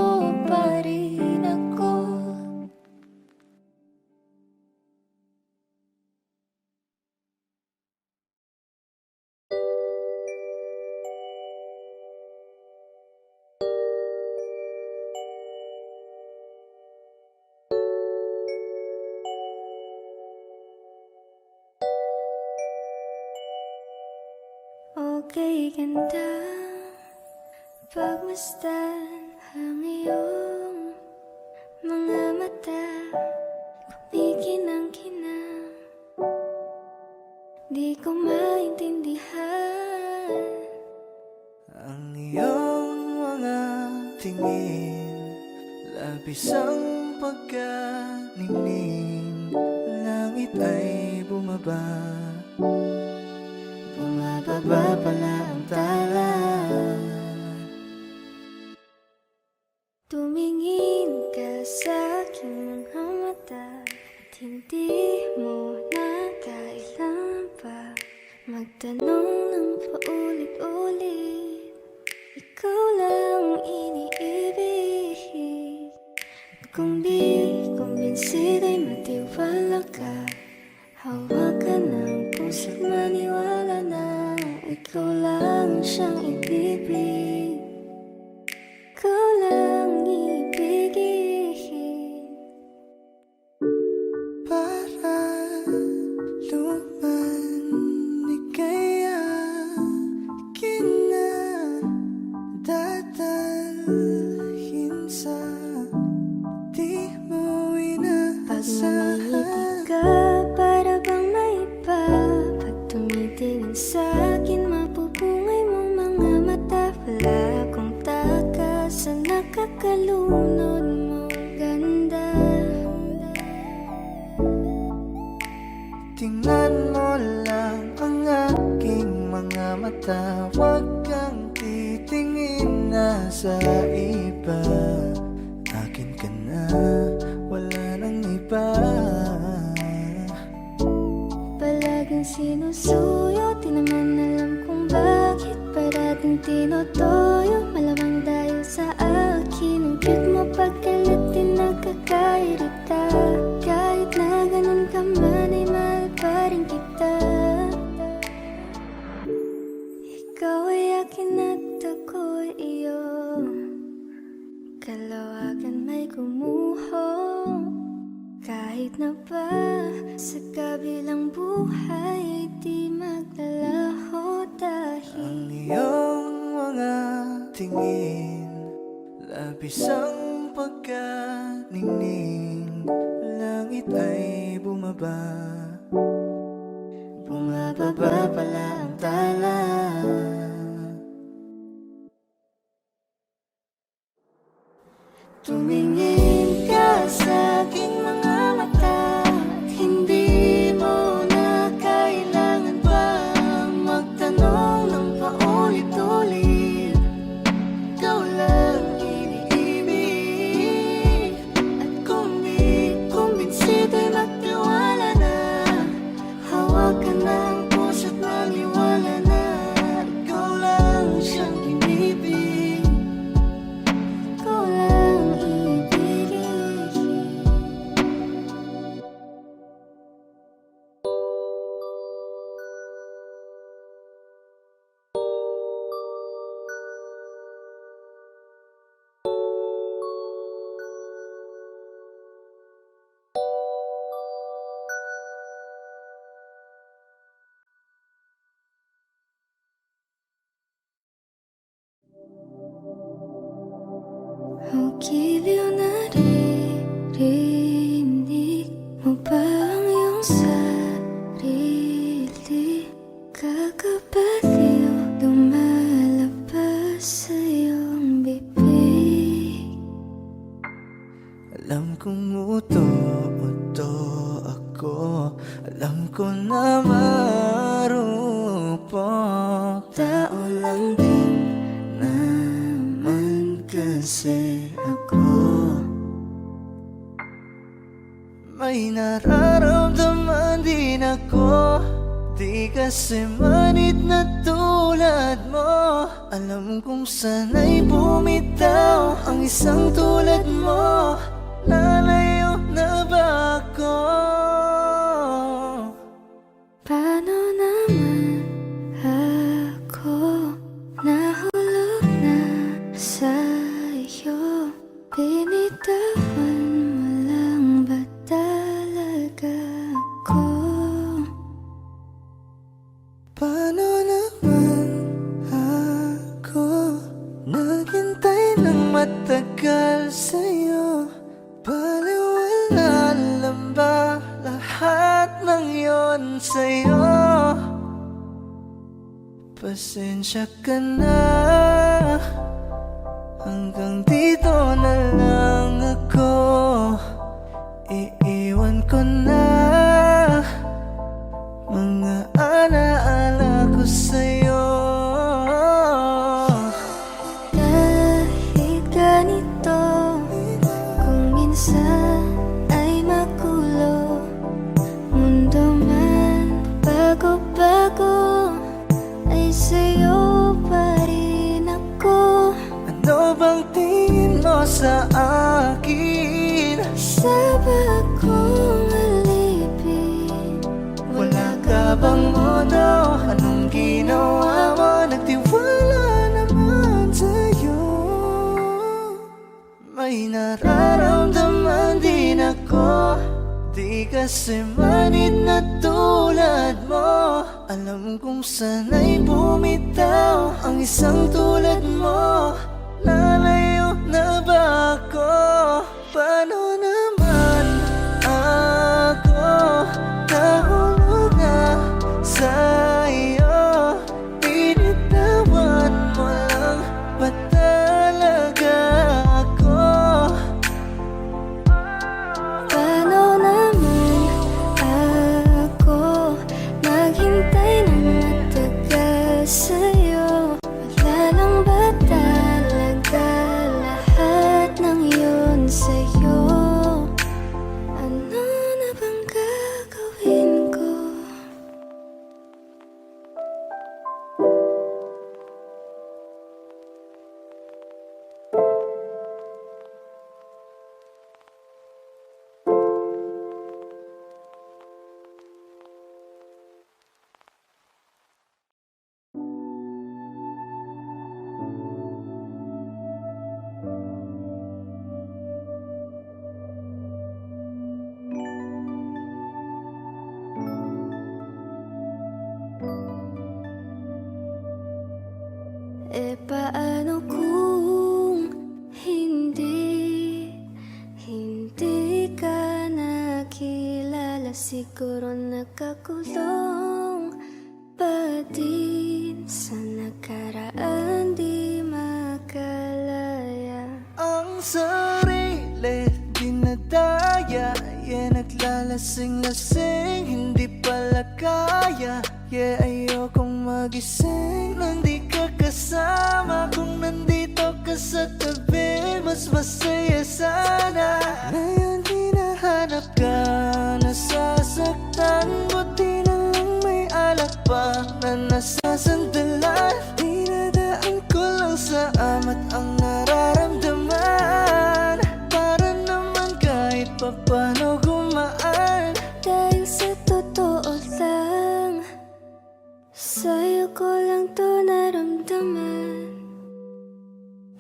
pa rin ako. kay ganda. Pagmasdan ang iyong mga mata, kumikinang-kinang. Di ko maintindihan ang iyong mga tingin, labis ang pagkaningning. Langit ay bumaba, bumababa pala ang tala. Tumingin ka sa aking mga mata at hindi mo na kailangan pa magtanong ng paulit-ulit. Ikaw lang iniibig. At kung di kumbinsido'y matiwala ka, hawakan ng puso't maniwala na ikaw lang siyang ibibig. Ikaw lang ibigin. Para luman kaya kinadadalhin sa di mo Pag inaasahan. ngumiti ka, para bang may iba. Pag tumitingin sa'kin, mapupungay mong mga mata. Wala akong takas sa nakakalunod mong ganda. Tingnan mo lang ang aking mga mata, huwag kang titingin na sa iba. Akin ka na, wala nang iba. Palaging sinusuyo, di naman alam kung bakit parating tinotoyo. Malamang dahil sa akin, ang cute mo pagkalat din nakakairita. Kahit na ganun ka man ay mahal pa rin kita. Ikaw ay akin at ako'y iyo, kalawagan may gumuho. Kahit na ba sa kabilang buhay ay di maglalaho dahil Ang iyong mga tingin, labis ang pagkaningning. Langit ay bumaba, bumababa pala ang tala. tumingin ka sa aking mga mata at hindi mo na kailangan pa magtanong ng paulit-ulit. Ikaw lang iniibig. At kung di kumbinsido'y magtiwala na, hawakan ng puso't maniwala na ikaw lang siyang inibig. Ikaw lang ibigin. Ang giliw na ririnig mo ba ang iyong sarili? Kakabaliw lumalabas sa iyong bibig. Alam kong uto-uto ako, alam ko na marupok. Tao lang din naman kasi ako. May nararamdaman din ako, di kasi manit na tulad mo. Alam kong sana'y bumitaw ang isang tulad mo. Lalayo na ba ako? Paano naman ako nahulog na sa iyo? Binitawan mo lang ba talaga ako? Paano naman naman sa'yo. Pasensya ka na, hanggang dito na lang ako. Iiwan ko na mga alaala ko sa'yo. Kahit ganito, kung minsan ay magulo, mundo man bago-bago, ay sa'yo pa rin ako. Ano bang tingin mo sa akin? Sabag kong alipin, Wala ka bang modo? Anong ginawa mo? Nagtiwala naman sa'yo. May nararamdaman din ako, di kasi manid na tulad mo. Alam kong sana'y bumitaw ang isang tulad mo. Lalayo na ba ako? Paano naman ako nahulog na sa'yo? Pinitawan mo lang ba talaga ako? paano naman ako maghintay ng matagal sa'yo? Wala lang ba talaga lahat ng yun sa'yo? Ano na bang gagawin ko? Paano kung hindi ka nakilala? Siguro nakakulong pa din sa nakaraan, di makalaya. Ang sarili dinadaya, yeah, naglalasing-lasing, hindi pala kaya. Yeah, ayokong magising nang di ka kasama. Kung nandito ka sa tabi, mas masaya sana. Ngayon hinahanap ka, nasasaktan. Buti na lang may alak pa na nasasandalan. Dinadaan ko lang sa amat ang nararamdaman, para naman kahit papano gumaan. Dahil sa totoo lang, sa'yo ko lang to naramdaman.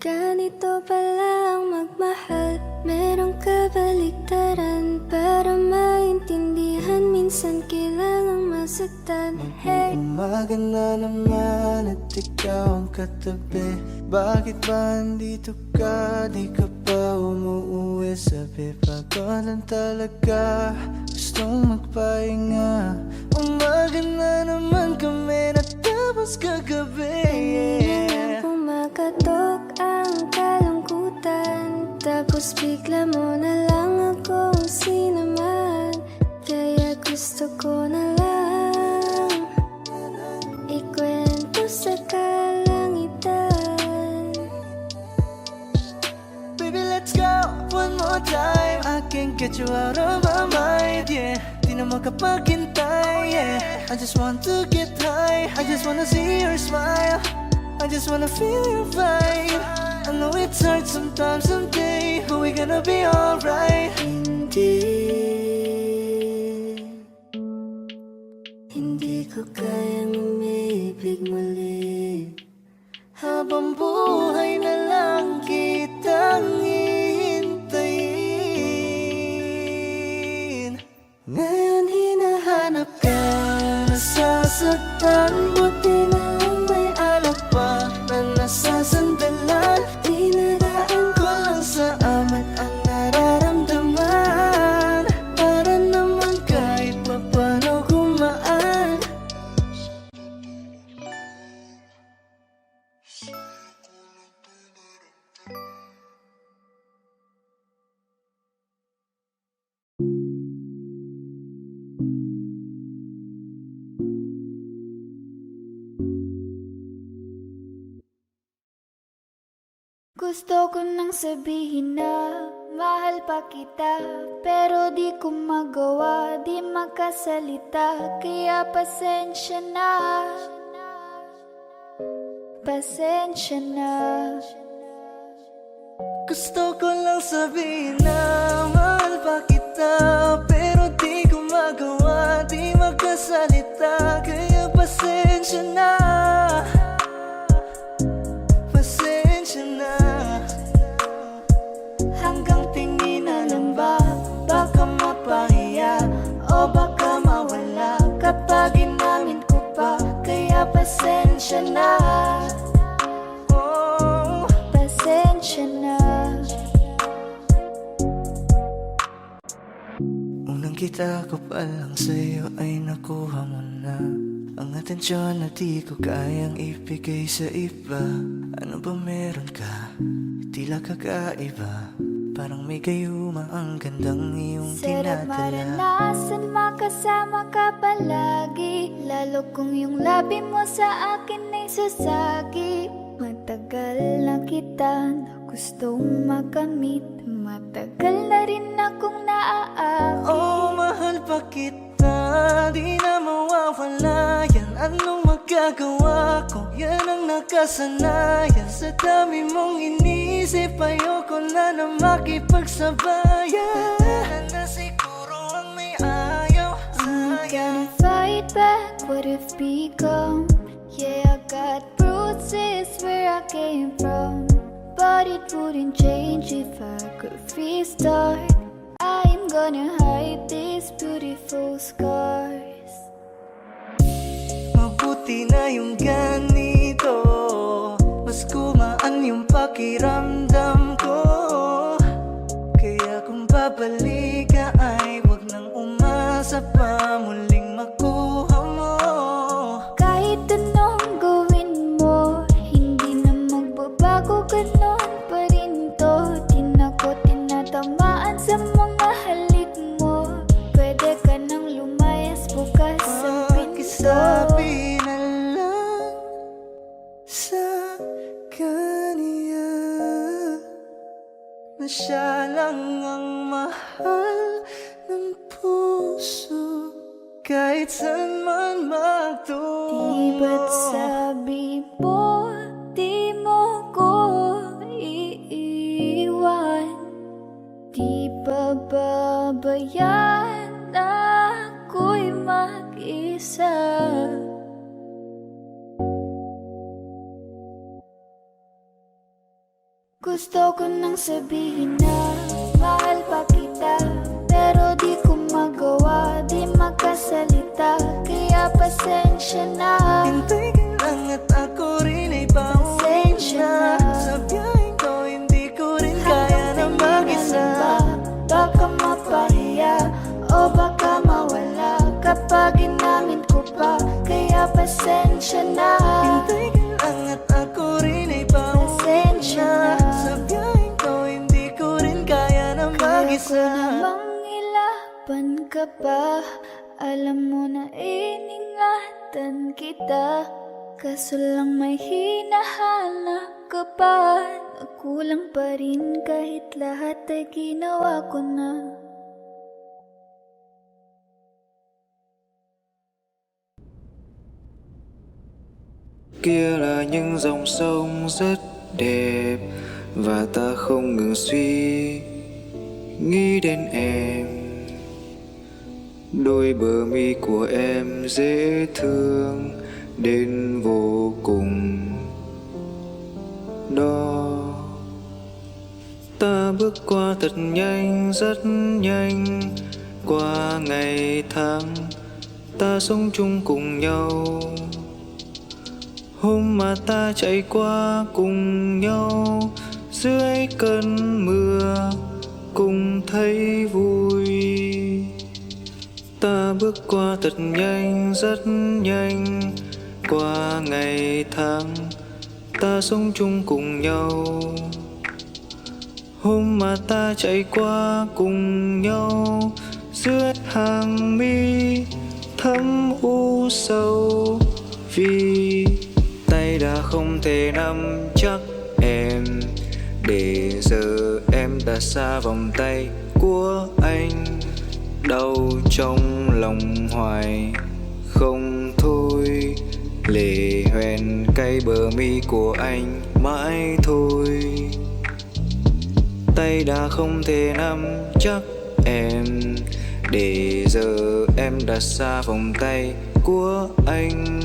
Ganito pala ang magmahal, merong kabaliktaran. Para maintindihan, minsan kailangang masaktan. Hey, Umaga na naman at ikaw ang katabi. Bakit ba andito ka? Di ka pa umuuwi. Sabi pagod lang talaga, gustong magpahinga. Umaga na naman kami natapos kagabi. kanina pumakatok ang kalungkutan, tapos bigla mo na lang akong sinamahan. Kaya gusto ko na lang ikwento sa kalangitan. Baby, let's go one more time. I can't get you out of my mind, yeah. Di na makapaghintay, yeah. I just want to get high, I just wanna see your smile, I just wanna feel your vibe. I know it's hard sometimes, someday, but we're gonna be alright. Hindi ko kayang umibig muli. Habang buhay na lang kitang hihintayin. Ngayon hinahanap ka, nasasaktan. Buti na lang may alak pa na nasasandalan. Dinadaan ko lang sa amat ang nararamdaman, para naman kahit papano gumaan. Gusto ko nang sabihin na mahal pa kita, pero di ko magawa, di makasalita. Kaya pasensya na, pasensya na. Gusto ko lang sabihin na mahal pa kita, pero di ko magawa, di magkasalita. Kaya pasensya na, pasensya na. Hanggang tingin na lang ba, baka mapahiya o baka mawala kapag inamin ko pa. Kaya pasensya na, oh, Pasensya na. unang kita ko pa lang sa'yo ay nakuha mo na ang atensyon na di ko kayang ibigay sa iba. Ano ba meron ka? Tila kakaiba, parang may gayuma ang gandang iyong Sarap tinadala. maranasan, makasama ka palagi, lalo kung yung labi mo sa akin ay sasagi. Matagal na kita na gustong makamit, matagal na rin akong naaakit. Oh, mahal pa kita, di na mawawala yan. Anong magagawa ko? Yan ang nakasanayan. Sa dami mong inisip, ayoko na makipagsabayan. Tatanan na siguro ang may ayaw I'm not sa'yo. gonna fight back what if become. Yeah, I got bruises where I came from, but it wouldn't change if I could restart. I'm gonna hide these beautiful scars. Mabuti na yung ganito, mas gumaan yung pakiramdam ko. Kaya kung babalik ka ay wag nang umasa pa muling makuha mo. Kahit anong gawin mo, hindi na magbabago, ganon pa rin to. Di na ko tinatamaan sa mga halik mo. Pwede ka nang lumayas, bukas ang pinto. Pakisabi na lang sa kanya na siya lang ang mahal ng puso, kahit saan man magtungo. Di ba't sabi mo, di mo ko iiwan? Di ba babayaan na ako'y mag-isa? Gusto ko nang sabihin na mahal pa kita, pero di ko magawa, di makasalita. Kaya pasensya na, Hintay ka lang at ako rin ay pauwi pasensya na. na. Sa biyaheng ko hindi ko rin kaya na mag-isa. Baka mapahiya o baka mawala kapag inamin ko pa. Kaya pasensya na, Hintay ka lang at ako rin ay pauwi pasensya na. na. Sa biyaheng ko hindi ko rin kaya na Kaya ko mag-isa. namang ilaban ka pa, alam mo na iningatan kita. Kaso lang may hinahanap ka pa, nagkulang pa rin kahit lahat ay ginawa ko na. Kia là những dòng sông rất đẹp và ta không ngừng suy nghĩ đến em. Đôi bờ mi của em dễ thương đến vô cùng đó. Ta bước qua thật nhanh, rất nhanh, qua ngày tháng ta sống chung cùng nhau. Hôm mà ta chạy qua cùng nhau dưới cơn mưa cùng thấy vui. Ta bước qua thật nhanh, rất nhanh, qua ngày tháng ta sống chung cùng nhau. Hôm mà ta chạy qua cùng nhau dưới hàng mi thấm u sầu, vì tay đã không thể nắm chắc em để giờ em đã xa vòng tay của anh. Đau trong lòng hoài không thôi, lệ hoen cay bờ mi của anh mãi thôi. Tay đã không thể nắm chắc em, để giờ em đã xa vòng tay của anh.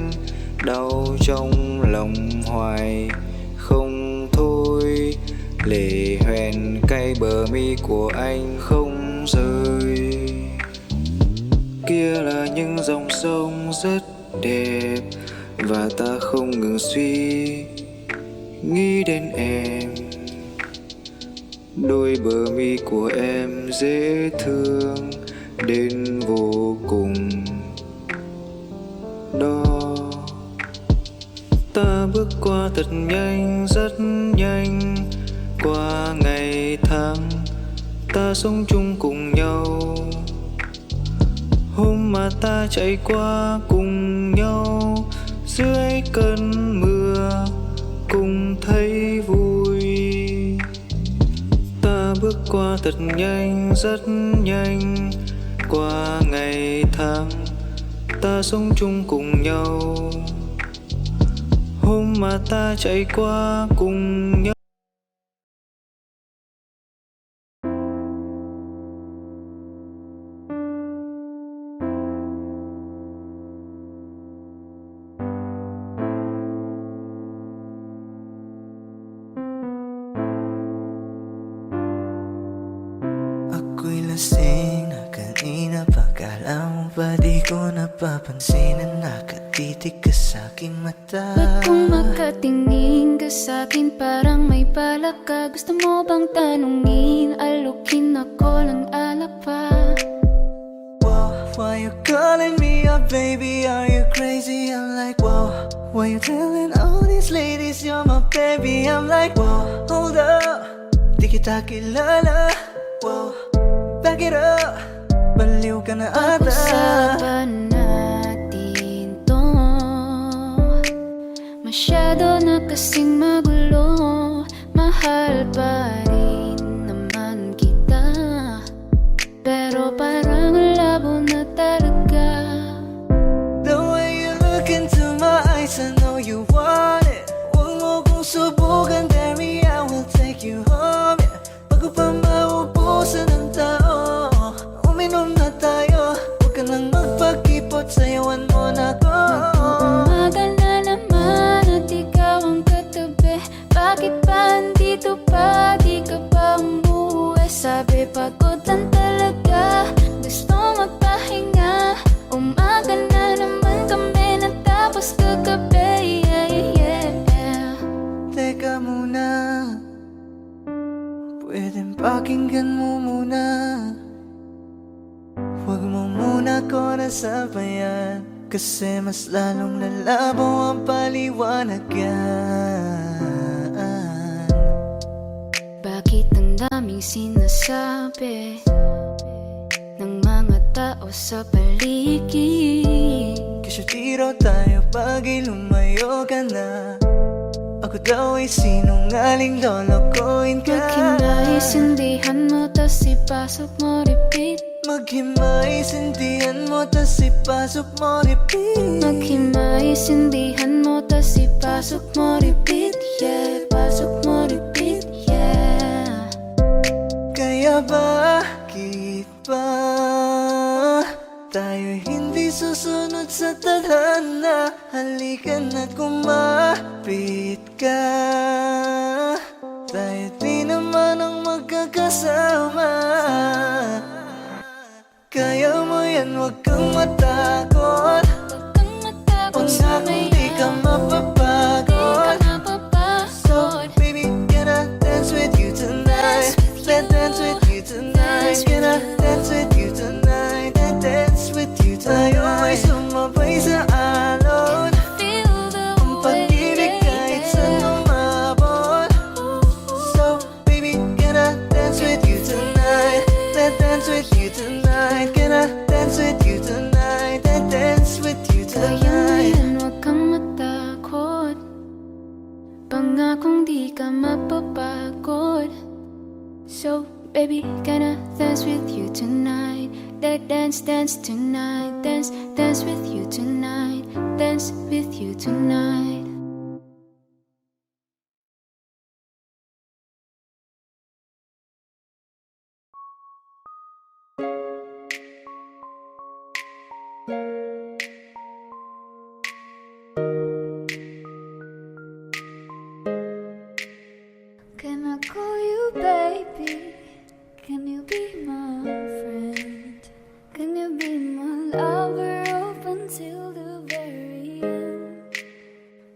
Đau trong lòng hoài không thôi, lệ hoen cay bờ mi của anh không rơi. Kia là những dòng sông rất đẹp, và ta không ngừng suy nghĩ đến em. Đôi bờ mi của em dễ thương đến vô cùng đó. Ta bước qua thật nhanh, rất nhanh, qua ngày tháng ta sống chung cùng nhau. Hôm mà ta chạy qua cùng nhau dưới cơn mưa cùng thấy vui. Ta bước qua thật nhanh, rất nhanh, qua ngày tháng ta sống chung cùng nhau. Hôm mà ta chạy qua cùng nhau. Ako'y lasing na kanina pa, kala mo ba di ko napapansin na nakatitig ka sa aking mata? Ba't kung makatingin ka sa'kin parang may balak ka? Gusto mo bang tanungin, alukin ako ng alak pa? Whoa, why you calling me up, baby? Are you crazy? I'm like, whoa. Why you telling all these ladies you're my baby? I'm like, whoa, hold up, di kita kilala. Whoa, back it up, baliw ka na ata. Pag-usapan natin to, masyado na kasing magulo. Mahal pa rin naman kita, pero parang labo na talaga. The way you look into my eyes, I know you want it. Huwag mo kong subukan, dare me, I will take you home, yeah. Bago pa maubusan ng tao, uminom na tayo. Huwag ka nang magpakipot, sayawan mo na ko. Umaga na naman at ikaw ang katabi. Bakit ba andito pa? Di ka ba umuwi? Sabi pagod lang talaga, gusto magpahinga. Umaga na naman kami natapos kagabi, yeah. Teka muna, pwedeng pakinggan mo muna. Huwag mo muna ko nasabayan, kasi mas lalong lalabo ang paliwanagan. Bakit ang daming sinasabi ng mga tao sa paligid? Kasi tiro tayo pag lumayo ka na. Ako daw ay sinungaling, lolokohin ka. Maghinaisindihan mo, tas ipasok mo, repeat. Maghimaisindihan mo, tas ipasok mo, repeat. Maghimaisindihan mo, tas ipasok mo, repeat. Yeah, pasok mo, repeat. Yeah. Kaya bakit ba tayo hindi susunod sa tadhana? Halika na't kumapit ka, tayo di naman ang magkakasama. Kaya mo yan, huwag kang matakot. Huwag kang matakot sa Pangakong may di ka mapapagod. So baby, can I dance with you tonight? Let's dance with you tonight. Can I dance with you tonight? Let's dance with you tonight. Tayo ay sumabay sa alon. Ang pag-ibig kahit saan umabot. So baby, can I dance with you tonight? Let's dance with you tonight. Can I dance with you tonight? Let's dance with you Kaya mo tonight. yan, huwag kang matakot. Pangakong di ka mapapagod. So baby, can I dance with you tonight? Dance, dance tonight. Dance, dance with you tonight. Dance with you tonight. Can I call you baby? Can you be my friend? Can you be my lover up until the very end?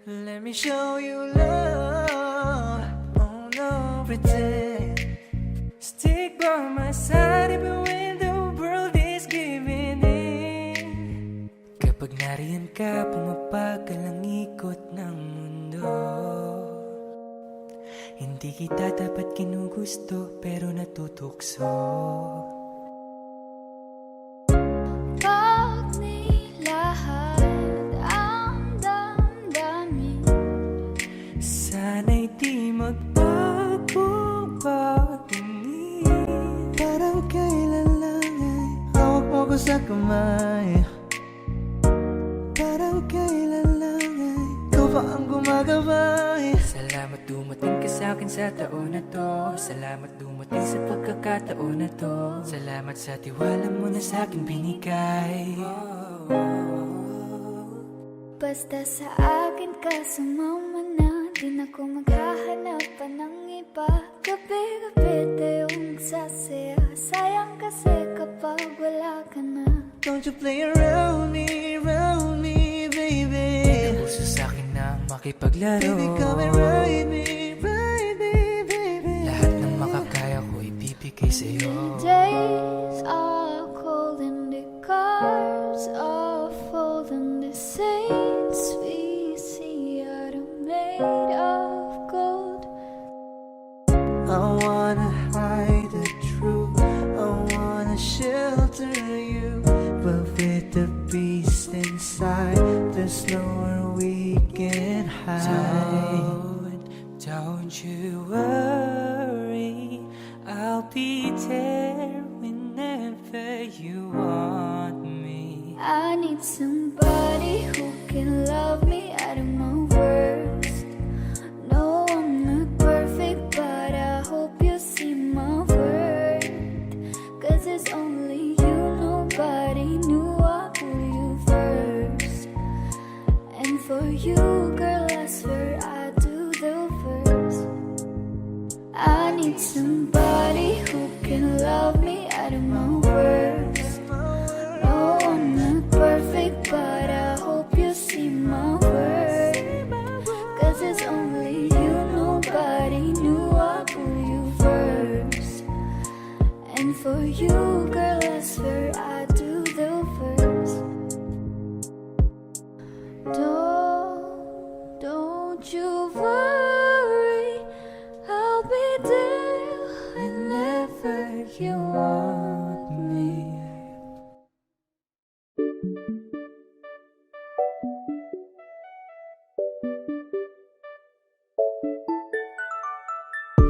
Let me show you love. Oh no, pretend. Stick by my side even when the world is giving in. Kapag nariyan ka, pumapagal ang ikot ng mundo. Hindi kita dapat kinugusto, pero natutukso. Pag nilahad ang damdamin, Sana'y di magbago patingin. Parang kailan lang ay hawak mo ko sa kamay. Parang kailan lang ay ikaw pa ang gumagabay. Salamat dumating ka sa akin sa taon na to. Salamat dumating sa pagkakataon na to. Salamat sa tiwala mo na sa akin binigay. basta sa akin ka sumama na. Di na ko maghahanap pa ng iba. Gabi-gabi tayong magsasaya. Sayang kasi kapag wala ka na. Don't you play around me, baby. Puso sa'kin na makipaglaro. Baby, come and ride me, baby. Lahat ng makakaya ko ibibigay sa'yo. Days are cold and the cars are full and the saints we see are made of gold. I wanna hide the truth, I wanna shelter you, but with the beast inside, there's nowhere we can hide. Don't you worry, I'll be there whenever you want me. I need somebody who can love me out of my worst. No, I'm not perfect, but I hope you see my worth. 'Cause it's only you, nobody knew I put you first. And for you, girl, I swear I do the first. I need somebody who can love me out of my worst. No, I'm not perfect, but I hope you see my worth. 'Cause it's only you, nobody knew I put you first. And for you, girl, I swear I do the first. Don't you worry, I'll be there whenever you want me.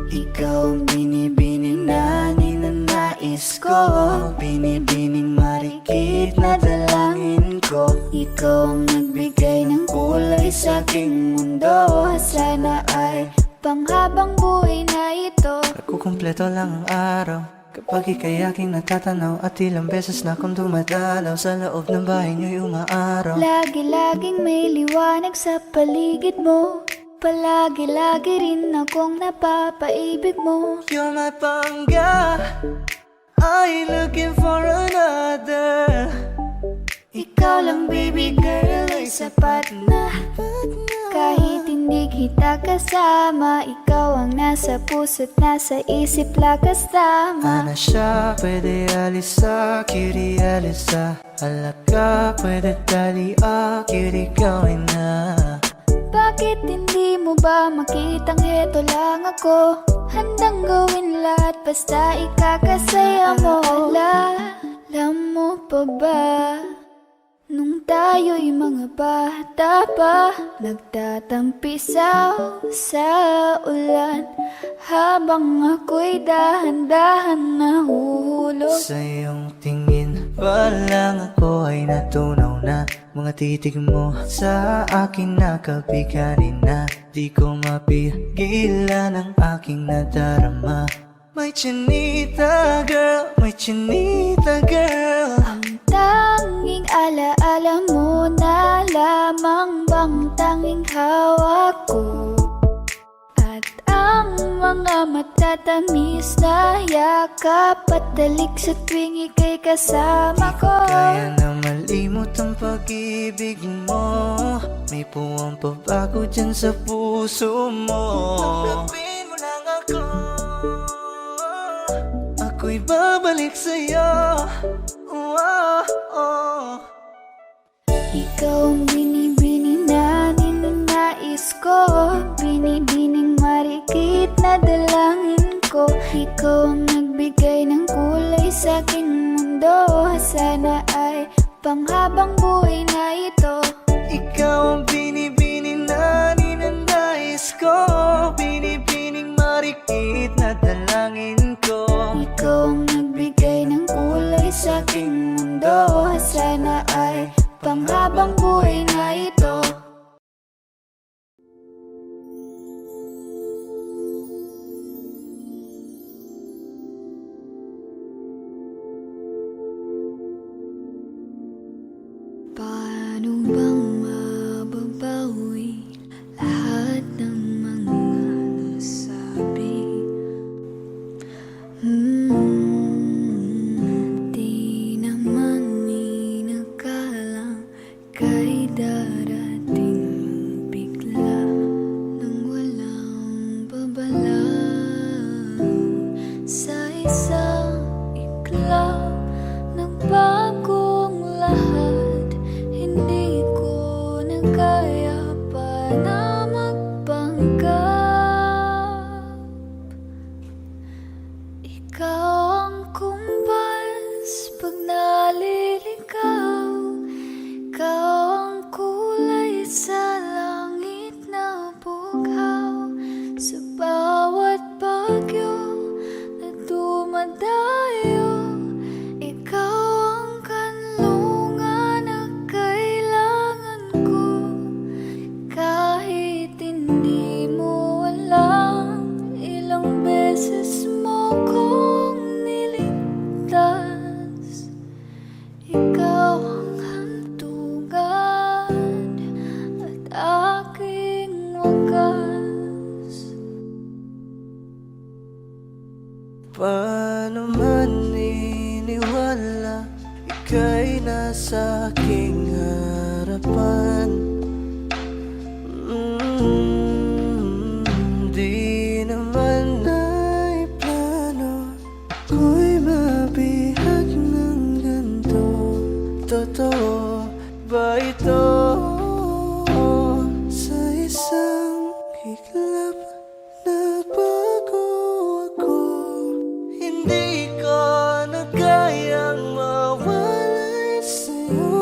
Ikaw ang binibini na ninanais ko, binibining marikit na dalangin ko. Ikaw ang nagbigay ng kulay sa aking mundo. Sana ay panghabang buhay na ito. Kukumpleto lang ang araw kapag ika'y aking natatanaw. At ilang beses na akong dumadalaw sa loob ng bahay niyo'y umaaraw. Lagi-laging may liwanag sa paligid mo. Palagi-lagi rin akong napapaibig mo. You're my pangga, I ain't looking for another. Ikaw lang baby girl ay sapat na. Kahit hindi kita kasama, ikaw ang nasa puso't nasa isip lakas tama. Ana siya, pwede alisa, cutie alisa. Halaka, pwede tali, cutie gawin na. Bakit hindi mo ba makitang heto lang ako? Handang gawin lahat basta ikakasaya mo. Alam mo pa ba, nung tayo tayo'y mga bata pa, nagtatampisaw sa ulan, habang ako'y dahan-dahan nahuhulog. Sa iyong tingin pa lang ako ay natunaw na. Mga titig mo sa akin nakabiganin na. Di ko mapigilan ang aking nadarama. May chinita girl, may chinita girl. Ang tanging alaala mo na lamang bang tanging hawak ko, at ang mga matatamis na yakap at dalik sa tuwing ika'y kasama ko. Kaya na malimot ang pag-ibig mo. May puwang pabago dyan sa puso mo. Tanggapin mo lang ako, ako'y babalik sa'yo. Oh, oh. Ikaw ang binibini na ninanais ko, binibining marikit na dalangin ko. Ikaw ang nagbigay ng kulay sa aking mundo, sana ay panghabang buhay na ito. Ikaw ang binibini na ninanais ko, binibining marikit na dalangin ko. Ikaw ang nagbigay ng kulay sa aking mundo, sana ay panghabang buhay na ito. Paano bang mababawi lahat ng mga nasabi? Di naman inakalang kay darating bigla nang walang babala. Sa isang iklap nagbagong lahat, hindi ko na kaya pa na magpanggap. Ikaw ang kumbas pag naliligaw, ikaw ang kulay sa langit na bughaw. Sa bawat bagyo na dumadayo, ikaw ang kanlungan na kailangan ko. Kahit hindi mo alam, ilang beses mo kong niligtas. Ikaw ang hantugan at aking wagas. Paano man iniwala, ika'y nasa aking harapan. Di naman ay plano ko'y mabihag ng ganito. Totoo ba ito? Sa isang kiklap nagbago ako. Hindi ko na kayang mawalay sa'yo.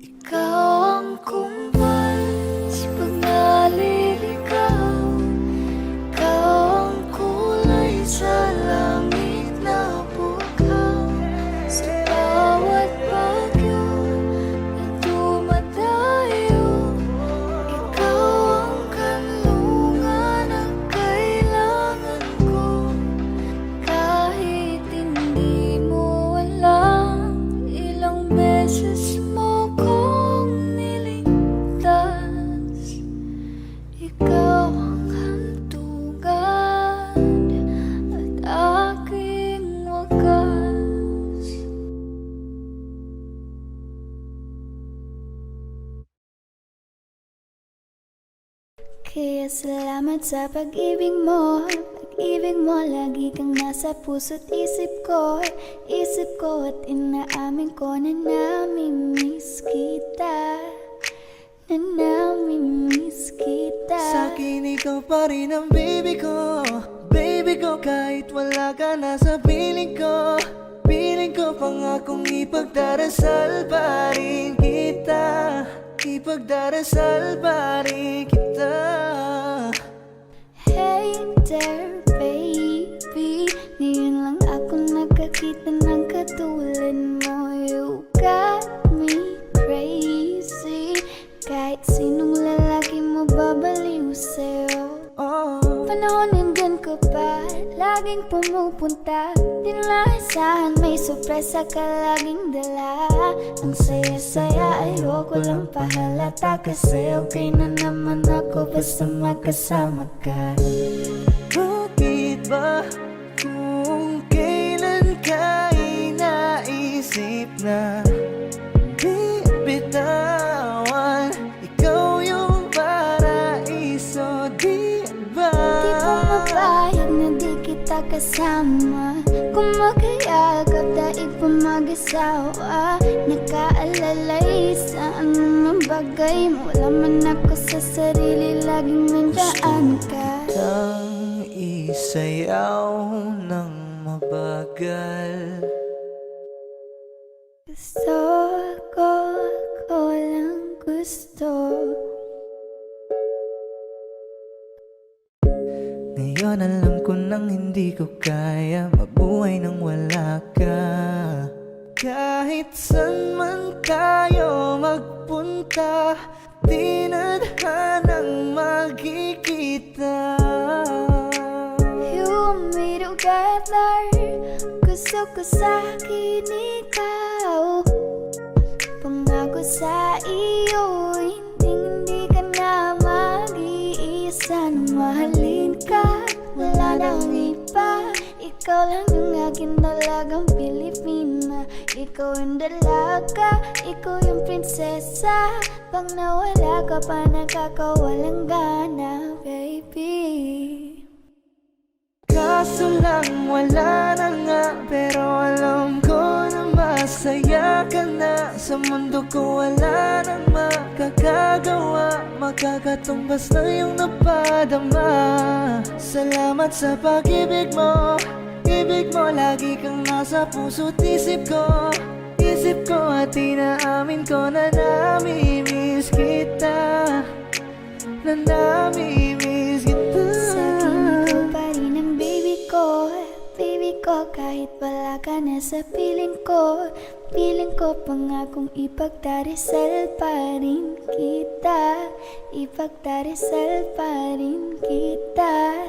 Ikaw ang kumbas pag naliligaw, ikaw ang kulay sa langit na bughaw. Sa bawat bagyo na dumadayo, ikaw ang kanlungan na kailangan ko. Kahit hindi mo alam, ilang beses mo kong niligtas. Ikaw ang hantugan at aking wagas. Kaya salamat sa pag-ibig mo. Pag-ibig mo, lagi kang nasa puso't isip ko. Isip ko at inaamin ko na namimiss kita. Na namimiss kita. Sa'kin ikaw pa rin ang baby ko. Baby ko, kahit wala ka na sa piling ko. Piling ko pangakong ipagdarasal pa rin kita, ipagdarasal pa rin kita. Hey there baby, ngayon lang ako nakakita ng katulad mo. You got me crazy, kahit sinong lalaki mo babaliw sa'yo. Panahon nandyan ka pa, laging pumupunta. Di naasahan, may sorpresa ka laging dala. Ang saya-saya, ayoko lang pahalata, kasi okay na naman ako basta magkasama ka. Bakit ba kung kailan ka inaisip na di bitawan? Ikaw yung paraiso, di ba? Di ba mapayag na di kita kasama? Kung magkayagap, daig pa mag-asawa. Nakaalalay sa anumang bagay, wala man ako sa sarili, laging nandyan ka. Ang isayaw ng mabagal. Gusto ako lang gusto. Ngayon alam ko nang hindi ko kaya mabuhay nang wala ka. Kahit saan man tayo magpunta, di na hanang magkikita. You and me together, gusto ko sa'kin ikaw. Pangako sa iyo, hindi ka na mag-iisa. Nang mahalin ka, wala nang iba. Ikaw lang yung akin talagang Pilipina. Ikaw yung dalaga, ikaw yung prinsesa. Pag nawala ka pa, nakakawalang gana, baby. Kaso lang wala na nga, pero alam ko na masaya ka na. Sa mundo ko wala nang makakagawa, makakatumbas na yung napadama. Salamat sa pag-ibig mo, ibig mo lagi kang nasa puso't isip ko. Isip ko at inaamin ko na namimiss kita, na namimiss kita. Sa'kin ikaw pa rin ang baby ko, baby ko. Kahit wala ka na sa piling ko, piling ko pangakong ipagdarasal pa rin kita, ipagdarasal pa rin kita.